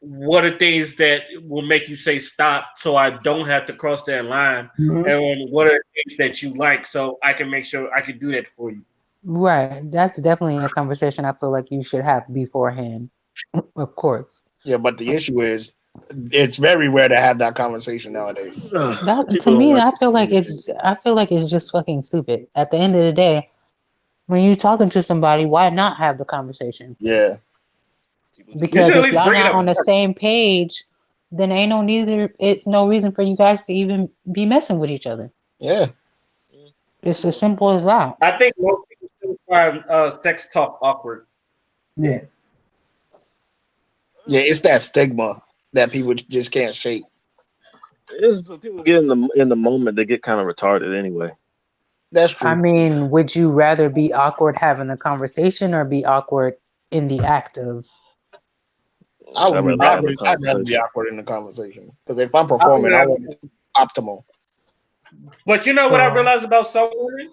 what are things that will make you say stop so I don't have to cross that line? Mhm. And what are things that you like so I can make sure I can do that for you? Right. That's definitely a conversation I feel like you should have beforehand. Of course. yeah. But the issue is, it's very rare to have that conversation nowadays. That to People don't me, like I to feel like communicate. it's just fucking stupid. At the end of the day, when you're talking to somebody, why not have the conversation? Yeah, People just You don't Because should at want if least y'all bring it not up on the first. same page, then it's no reason for you guys to even be messing with each other. yeah, to. It's as simple as that. I think most people still find sex talk awkward. Yeah. yeah. It's that stigma that people just can't shake. It's people get in the moment. They get kind of retarded anyway. That's I true. mean, would you rather be awkward having the conversation or be awkward in the act of? I I'd would be rather have I, the I'd rather be conversation. awkward in the conversation because if I'm I think performing, I that, want it to be optimal. but you know what I So realized about some women?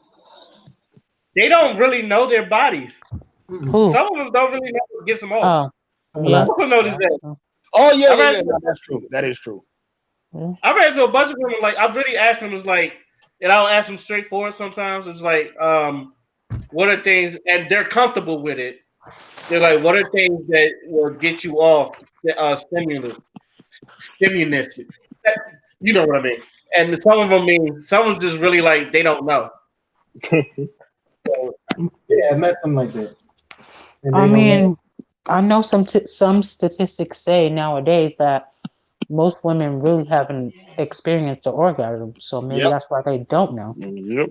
They don't really know their bodies. Mm-mm. who? Some of them don't really know what gets them off. Oh, Hello. yeah. I also noticed Yeah. that. Oh yeah, I've yeah, ran yeah. into, No, that's true. That is true. Yeah. I've ran into a bunch of women. Like I've really asked them, is like, and I'll ask them straightforward. Sometimes it's like, what are things, and they're comfortable with it. They're like, what are things that will get you off the stimulus? You know what I mean? And some of them mean some of them just really like they don't know. So, Yeah, I met them like that, and I they don't know. mean, I know some statistics say nowadays that most women really haven't experienced the orgasm, so maybe Yep. that's why they don't know. Yep.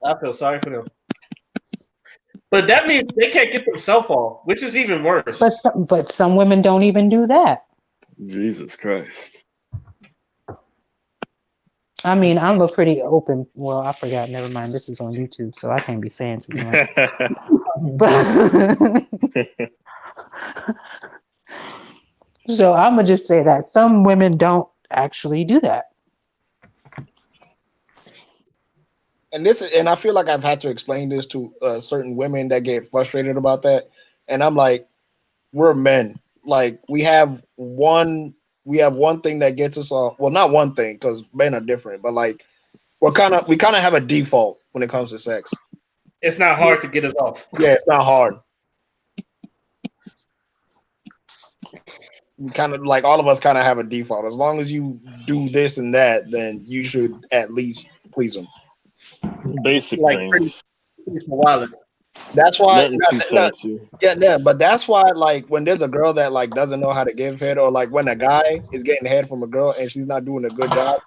I feel sorry for them. But that means they can't get themselves off, which is even worse. But some women don't even do that. Jesus Christ. I mean, I'm a pretty open. Well, I forgot. Never mind. This is on YouTube, so I can't be saying too much. But so I'm gonna just say that some women don't actually do that. And I feel like I've had to explain this to certain women that get frustrated about that, and I'm like, we're men. Like we have one thing that gets us off. Well, not one thing because men are different, but like we kind of have a default when it comes to sex. It's not hard to get us off. Yeah, it's not hard. kind of like all of us kind of have a default. As long as you do this and that, then you should at least please them. Basic Like pretty things. wallet. That's why, Nothing too fancy. yeah, but that's why, like, when there's a girl that like doesn't know how to give head, or like when a guy is getting head from a girl and she's not doing a good job,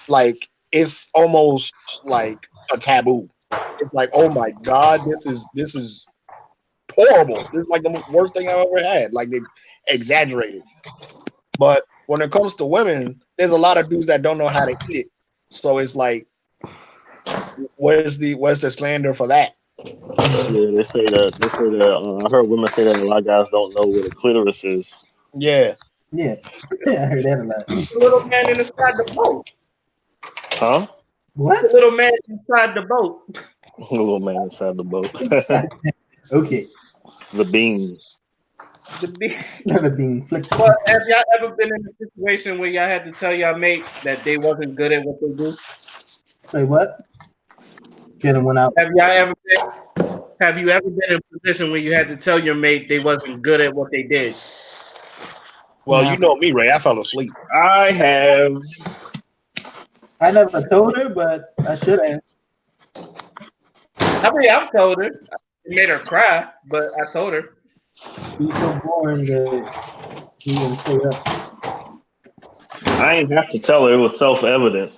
like it's almost like a taboo. It's like, oh my god, this is horrible. This is like the worst thing I've ever had. Like they exaggerated. But when it comes to women, there's a lot of dudes that don't know how to eat it. So it's like, where's the slander for that? Yeah, they say that. I heard women say that a lot of guys don't know what a clitoris is. Yeah. Yeah, I heard that a lot. The little man inside the boat. Huh? What? The little man inside the boat. The little man inside the boat. Okay. The bean. The big. Never being flicked. But have y'all ever been in a situation where y'all had to tell y'all mate that they wasn't good at what they do? Say what? Get him one out. Have you ever been in a position where you had to tell your mate they wasn't good at what they did? Well, No. you know me, Ray. I fell asleep. I have. I never told her, but I should have. I mean, I've told her. It made her cry, but I told her. She's so boring that she wouldn't stay up. I ain't have to tell her. It was self-evident.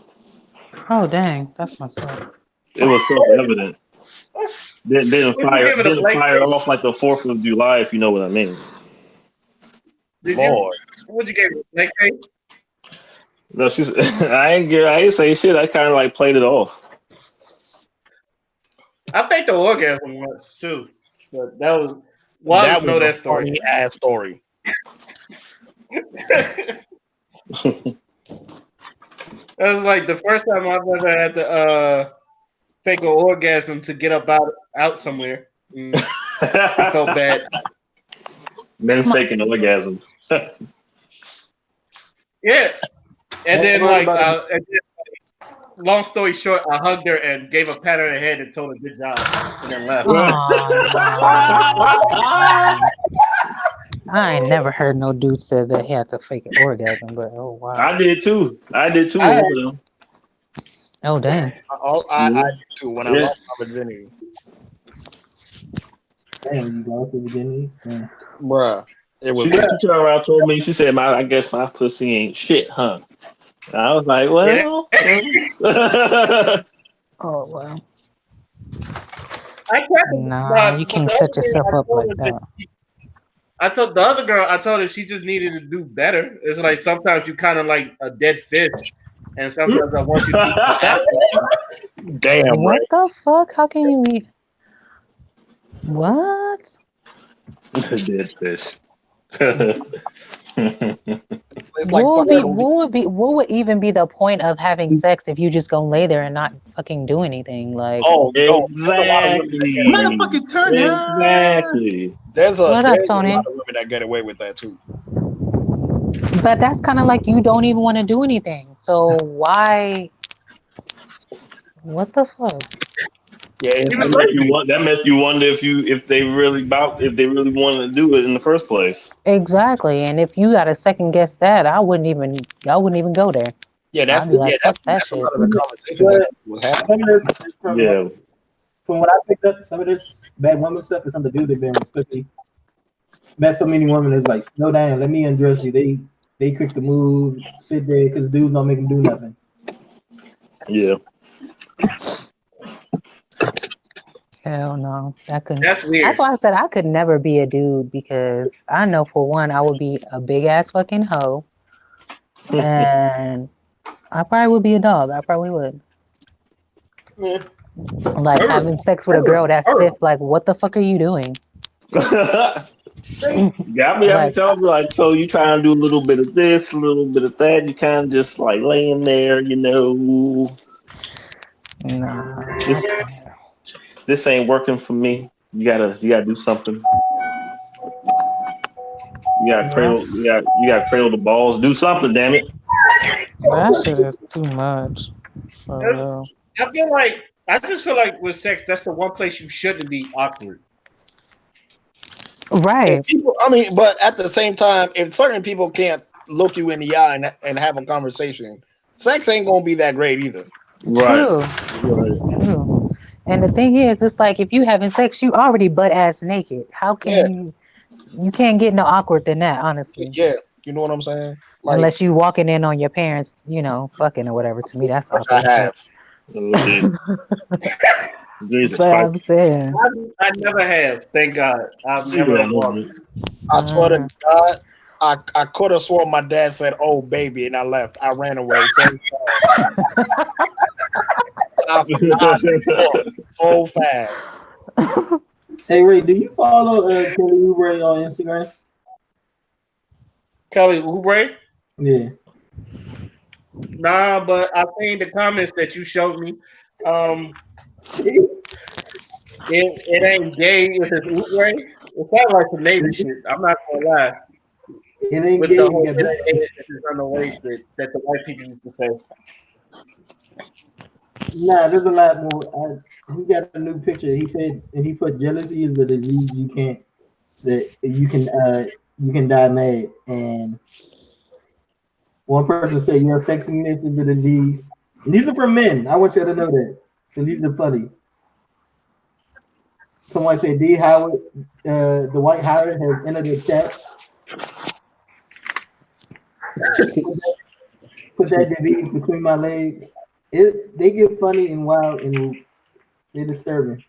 Oh dang, that's my son. It was self-evident. Didn't Would you fire give it a blank face? off like the 4th of July, if you know what I mean. Did Lord. Would you give it a blank face? No, I ain't say shit. I kind of like played it off. I think the orgasm was too, but that was. Well, I That just know was that a story. funny ass story. That was like the first time I've ever had to fake an orgasm to get up out somewhere. I felt bad. Men faking orgasm. Yeah, and then What like, about long story short, I hugged her and gave a pat on the head and told her good job, and then left. Oh, no. I ain't never heard no dude say that he had to fake an orgasm, but oh wow. I did too. I Oh dang. did too when I Yeah. lost my virginity. Damn, you lost your virginity? Yeah. Bruh. It was She turned around and told me, she said, I guess my pussy ain't shit, huh? And I was like, well. Oh wow. I tried Nah, you can't set yourself up like that. I told the other girl, I told her she just needed to do better. It's like sometimes you kind of like a dead fish, and sometimes I want you to eat damn, What right? the fuck? How can you eat? What? Dead fish. It's like What would even be the point of having sex if you just gonna lay there and not fucking do anything? Like, Exactly. Motherfucking turn Exactly. there's a What up, lot Tony? of women that get away with that too. But that's kind of like you don't even want to do anything. So why? What the fuck? Yeah, it's Even That makes you wonder if they really wanted to do it in the first place. Exactly. And if you got to second guess that, I wouldn't even go there. yeah, I'd be like, fuck that that's a shit. lot of the conversations that was happening. Some of this, Yeah. from what I picked up, some of this bad woman stuff is some of the dudes have been, especially met so many women is like, slow down, let me undress you. They quick to move, sit there because dudes don't make them do nothing. Yeah. Hell no, I couldn't. That's weird. That's why I said I could never be a dude because I know for one I would be a big ass fucking hoe, and I probably would be a dog. I probably would. Yeah. Like having sex with a girl that's stiff. Like, what the fuck are you doing? Got me every time. Like, so you trying to do a little bit of this, a little bit of that. You kind of just like laying there, Nah, This ain't working for me. You gotta do something. You gotta cradle the balls. Do something, damn it. that shit is too much. For real. I just feel like with sex, that's the one place you shouldn't be awkward. Right. If people, I mean, but at the same time, if certain people can't look you in the eye and have a conversation, sex ain't gonna be that great either. Right. True. Right. True. And the thing is, it's like if you having sex, you already butt ass naked. How Yeah, can you can't get no awkward than that, honestly. yeah, you know what I'm saying? Like, Unless you walking in on your parents, fucking or whatever. To me, that's which I awkward. have. Oh, Jesus But Christ. I'm saying, I never have. Thank God. I've Yeah, never I know, walked. right? I swear to uh, God, I could have sworn my dad said, "Oh, baby," and I left. I ran away I so fast. Hey Ray, do you follow Kelly Ray on Instagram? Kelly Oubre? Yeah. Nah, but I seen the comments that you showed me. Um, it ain't gay if it's Oubre. It sounds like some Navy shit. I'm not gonna lie. It ain't With gay. the You whole got it this. ain't gay if it's underway shit that the white people used to say. Nah, there's a lot more. He got a new picture. He said, and he put jealousy is a disease you can't that you can die mad. And one person said your sexiness is a disease. And these are for men. I want you to know that. And these are funny. Someone said D Howard, the White Howard has entered the chat. Put that disease between my legs. They get funny and wild and they're disturbing.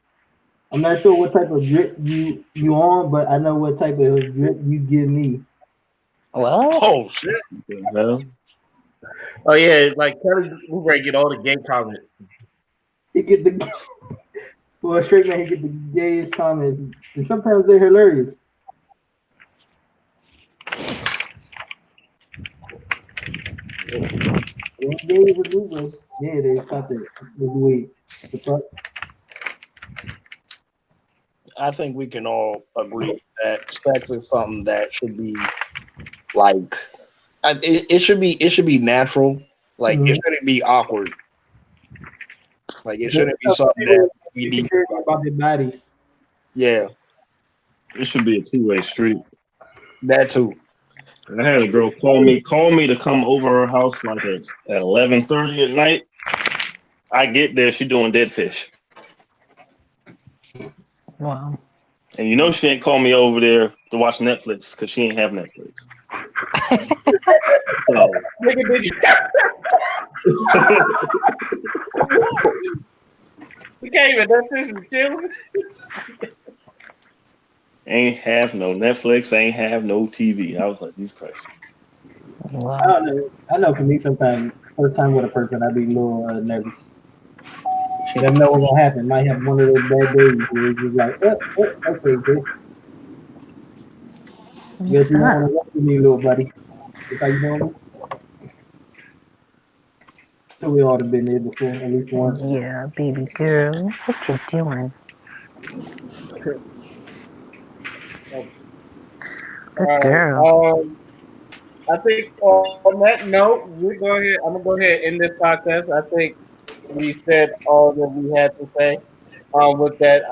I'm not sure what type of drip you on, but I know what type of drip you give me. what? Oh shit! The hell? Oh yeah, like Kelly Oubre get all the gay comments. He get the for a straight man, he get the gayest comments, and sometimes they're hilarious. It ain't gay as a bro. Yeah, it is. Stop that. It's weird. The fuck? I think we can all agree that sex is something that should be like it should be natural. Like it Mm-hmm. shouldn't be awkward. Like it Some shouldn't be something that people we need to. insecurity about their bodies. Yeah, It should be a two-way street. that too. I had a girl call me to come over her house like at 11:30 at night. I get there, she doing dead fish. Wow. And you know she ain't call me over there to watch Netflix because she ain't have Netflix. So Nigga, did you can't even let this and chill. ain't have no Netflix, ain't have no TV. I was like, Jesus Christ. I Wow. don't know. I know for me, sometimes first time with a person, I'd be a little nervous. Never know what's gonna happen. Might have one of those bad days where it's just like, okay, good. Guess What's you don't up? want to work with me, little buddy. That's how you doing? So we all have been there before, at least once. Yeah, baby girl. What you doing? All Good right. girl. I think on that note, we're going ahead. I'm gonna go ahead and end this podcast. I think we said all that we had to say. With that,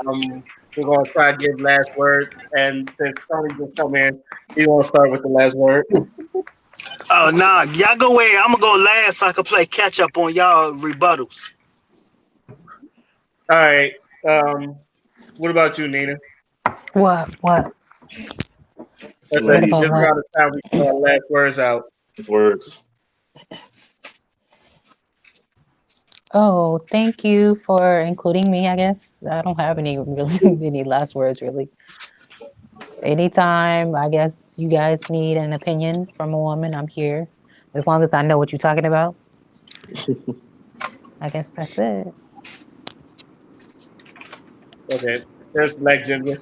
we're gonna try to give last word, and since Tony just come in, he gonna start with the last word. Oh nah, y'all go away. I'm gonna go last so I can play catch up on y'all rebuttals. All right. Um, what about you, Nina? What? What? Let's say What Ladies, about this what? round of time we put our last words out. his words. Oh, thank you for including me, I guess. I don't have any really any last words really. Anytime I guess you guys need an opinion from a woman, I'm here. As long as I know what you're talking about. I guess that's it. Okay. There's Black Ginger.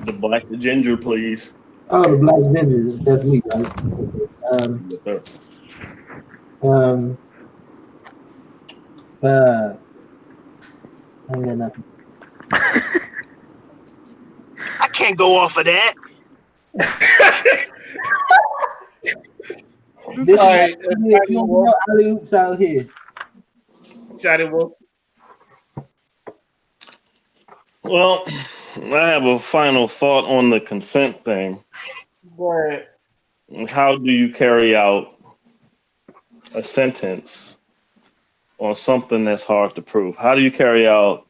The black the ginger, please. Oh, the Black Ginger, that's me, right? Okay. Yes, sir. Um, uh, I ain't got nothing. I can't go off of that. This All is right. if you don't know alley oops out here. Shotty Wolf. Well, I have a final thought on the consent thing. But How do you carry out a sentence on something that's hard to prove? How do you carry out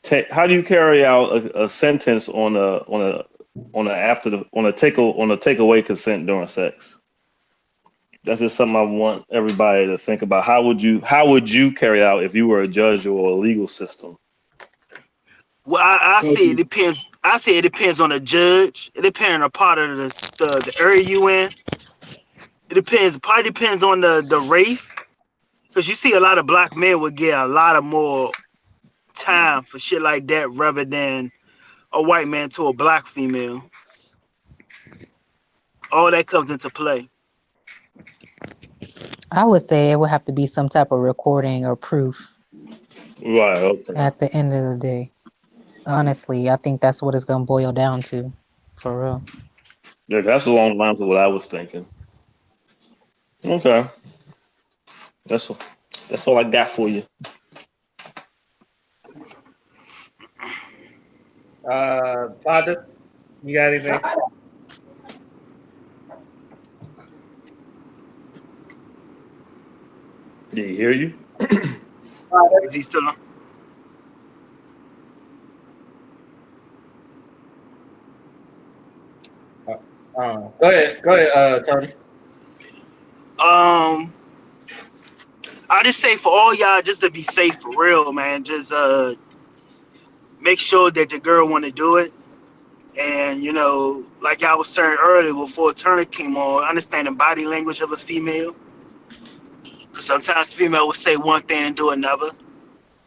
a sentence on a takeaway consent during sex? That's just something I want everybody to think about. How would you carry out if you were a judge or a legal system? Well, I say it depends. I say it depends on the judge. It depends on the part of the area you in. It depends. Probably depends on the race. Because you see a lot of black men would get a lot of more time for shit like that rather than a white man to a black female. All that comes into play. I would say it would have to be some type of recording or proof Right. Okay. at the end of the day. Honestly, I think that's what it's gonna boil down to, for real. Yeah, that's along the lines of what I was thinking. Okay. That's that's all I got for you. Father, you got anything? Did he hear you? Is he still on? Go ahead, Tony. Um, I just say for all y'all, just to be safe for real, man. Just make sure that the girl want to do it, and like I was saying earlier before Turner came on, understand the body language of a female. Because sometimes female will say one thing and do another.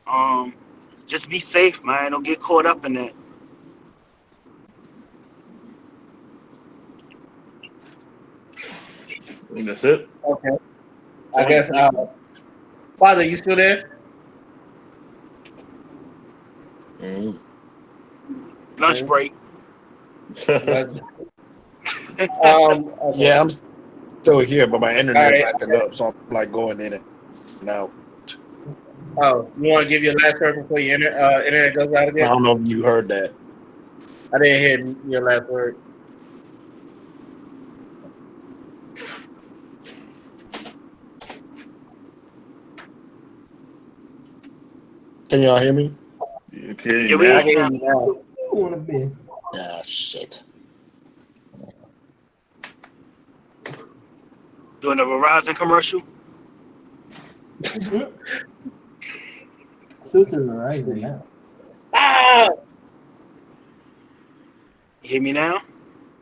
Um, just be safe, man. Don't get caught up in that. That's it. Okay. I guess Father, you still there? Mm. Lunch break. Okay. Yeah, I'm still here, but my internet's Right. acting up, so I'm like going in and out. Oh, you want to give your last word before your internet goes out I again? don't know if you heard that. I didn't hear your last word. Can y'all hear me? Okay, Yeah, we I now. can hear now. you now. You want to be? Ah, shit. Doing a Verizon commercial. Sisters are rising now. Ah! You hear me now?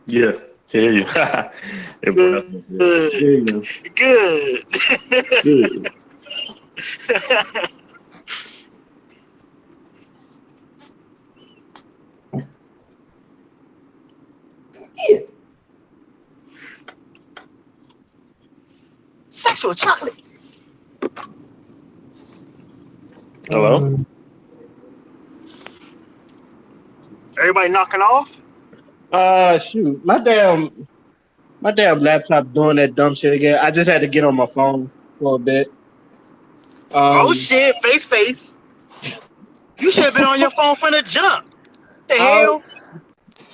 Yeah, hear you. Good. There you go. Good. Good. Sexual chocolate. Hello. Everybody knocking off? Shoot, my damn laptop doing that dumb shit again. I just had to get on my phone for a bit. Oh Um, shit, face. You should have been on your phone from the jump. The I'll hell?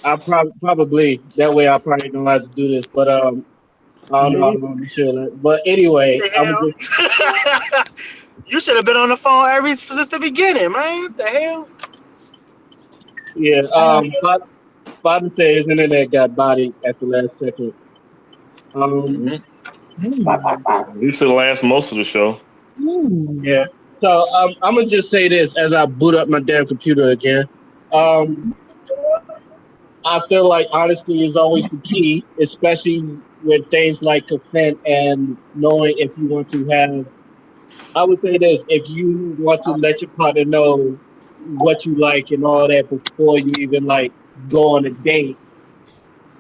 I probably that way I probably know how to do this, but I don't know. I'm not sure. But anyway, The I'm just hell? You should have been on the phone since the beginning, man. What the hell? yeah. Bobby said his internet got bodied at the last second. Um, Mm-hmm. You should last most of the show. yeah. So I'm gonna just say this as I boot up my damn computer again. Um, I feel like honesty is always the key, especially with things like consent and knowing if you want to have. I would say this: if you want to let your partner know what you like and all that before you even like go on a date,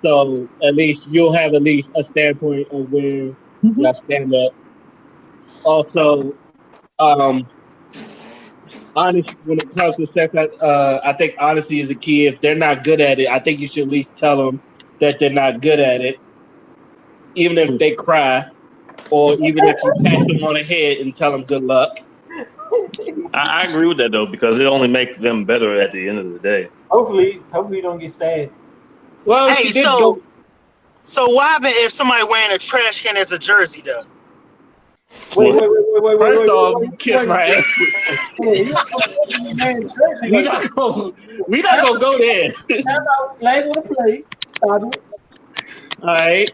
so at least you'll have at least a standpoint of where y'all stand at. Also, um, honest when it comes to sex, I think honesty is a key. If they're not good at it, I think you should at least tell them that they're not good at it, even if they cry, or even if you pat them on the head and tell them good luck. I agree with that though because it only makes them better at the end of the day. Hopefully you don't get sad. Well, Hey, she did go. so what happened if somebody wearing a trash can as a jersey though? Wait, wait, wait, wait, wait, wait, First wait, off, wait, kiss wait, my ass. wait. Man, Jersey, We like, not go. We not gonna go there. time out, flag on the play. Stop it. All right.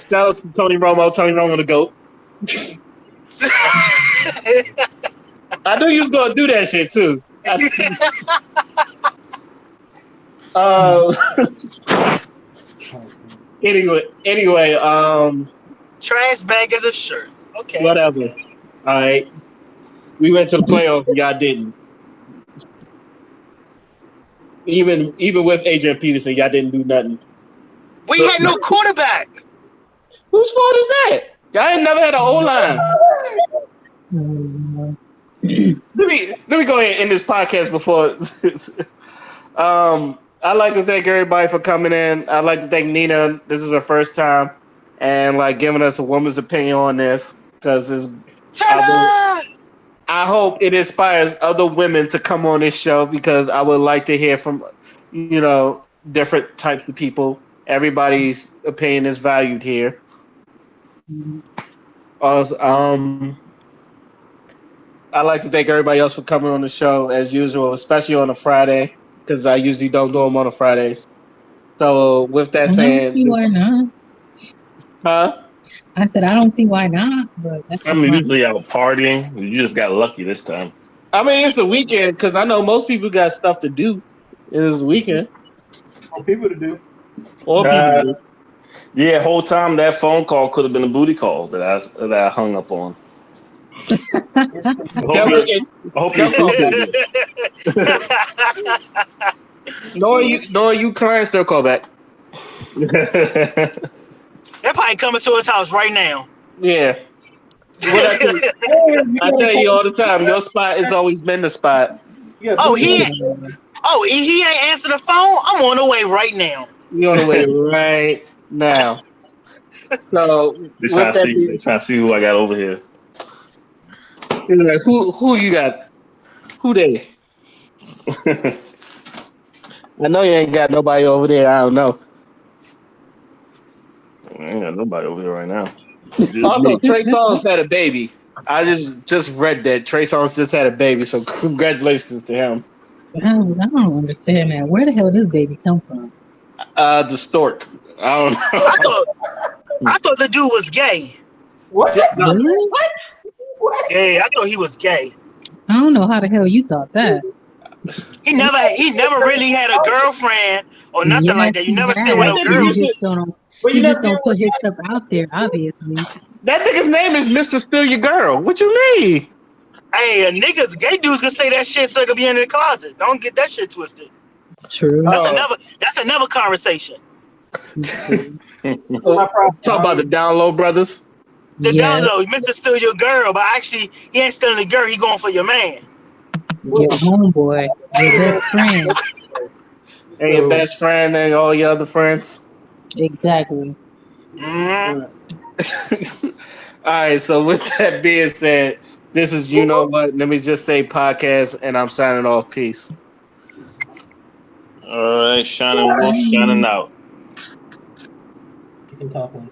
Shout out to Tony Romo. Tony Romo, the goat. I knew you was gonna do that shit too. Uh, anyway, Trash bag as a shirt. Okay, whatever. okay. All right. We went to the playoffs and y'all didn't. Even with Adrian Peterson, y'all didn't do nothing. We So, had no quarterback. whose fault is that? Y'all ain't never had an O line. Let me go ahead and end this podcast before. I'd like to thank everybody for coming in. I'd like to thank Nina. This is her first time, and like giving us a woman's opinion on this because Ta-da! I hope it inspires other women to come on this show because I would like to hear from different types of people. Everybody's opinion is valued here. Also, I'd like to thank everybody else for coming on the show as usual, especially on a Friday because I usually don't do them on a Friday. So with that I don't saying, see why not. huh? I said I don't see why not, but that's just I'm my. usually out partying. You just got lucky this time. I mean, it's the weekend because I know most people got stuff to do. It is the weekend. For people to do. Or people do. Yeah, whole time that phone call could have been a booty call that I hung up on. I hope Devil, you I hope you appreciate knowing you clients still call back. it. They're probably coming to his house right now. Yeah. What I tell you all the time, your spot has always been the spot. Yeah, oh, booty. he ain't answer the phone. I'm on the way right now. You're on the way right now. So They with trying to that see. being They trying to see who I got over here. like, who you got? Who they? I know you ain't got nobody over there. I don't know. I ain't got nobody over here right now. Just Also, me. Trey Songz had a baby. I just read that Trey Songz just had a baby. So congratulations to him. I don't understand, man. Where the hell did this baby come from? The stork. I don't know. I thought the dude was gay. What? No, Really? What? Yeah, I thought he was gay. I don't know how the hell you thought that. He never really had a girlfriend or nothing like Yes, that. You he never seen with has. no that nigga He girls. used to. just don't. But you He never just get don't put his stuff out there. Obviously. That nigga's name is Mr. Steal Your Girl. What you mean? Hey, niggas, gay dudes can say that shit so they can be in the closet. Don't get that shit twisted. True. That's Oh, another conversation. True. my problem. talk about the Down Low Brothers. The down Yes. low, Mr. Steal Your Girl, but actually he ain't stealing the girl. He going for your man. Your homeboy. Your best friend. And your best friend and all your other friends. Exactly. Mm-hmm. All right. So with that being said, this is you know what. Let me just say podcast, and I'm signing off. Peace. All right, shining wolf, shining out. You can talk less.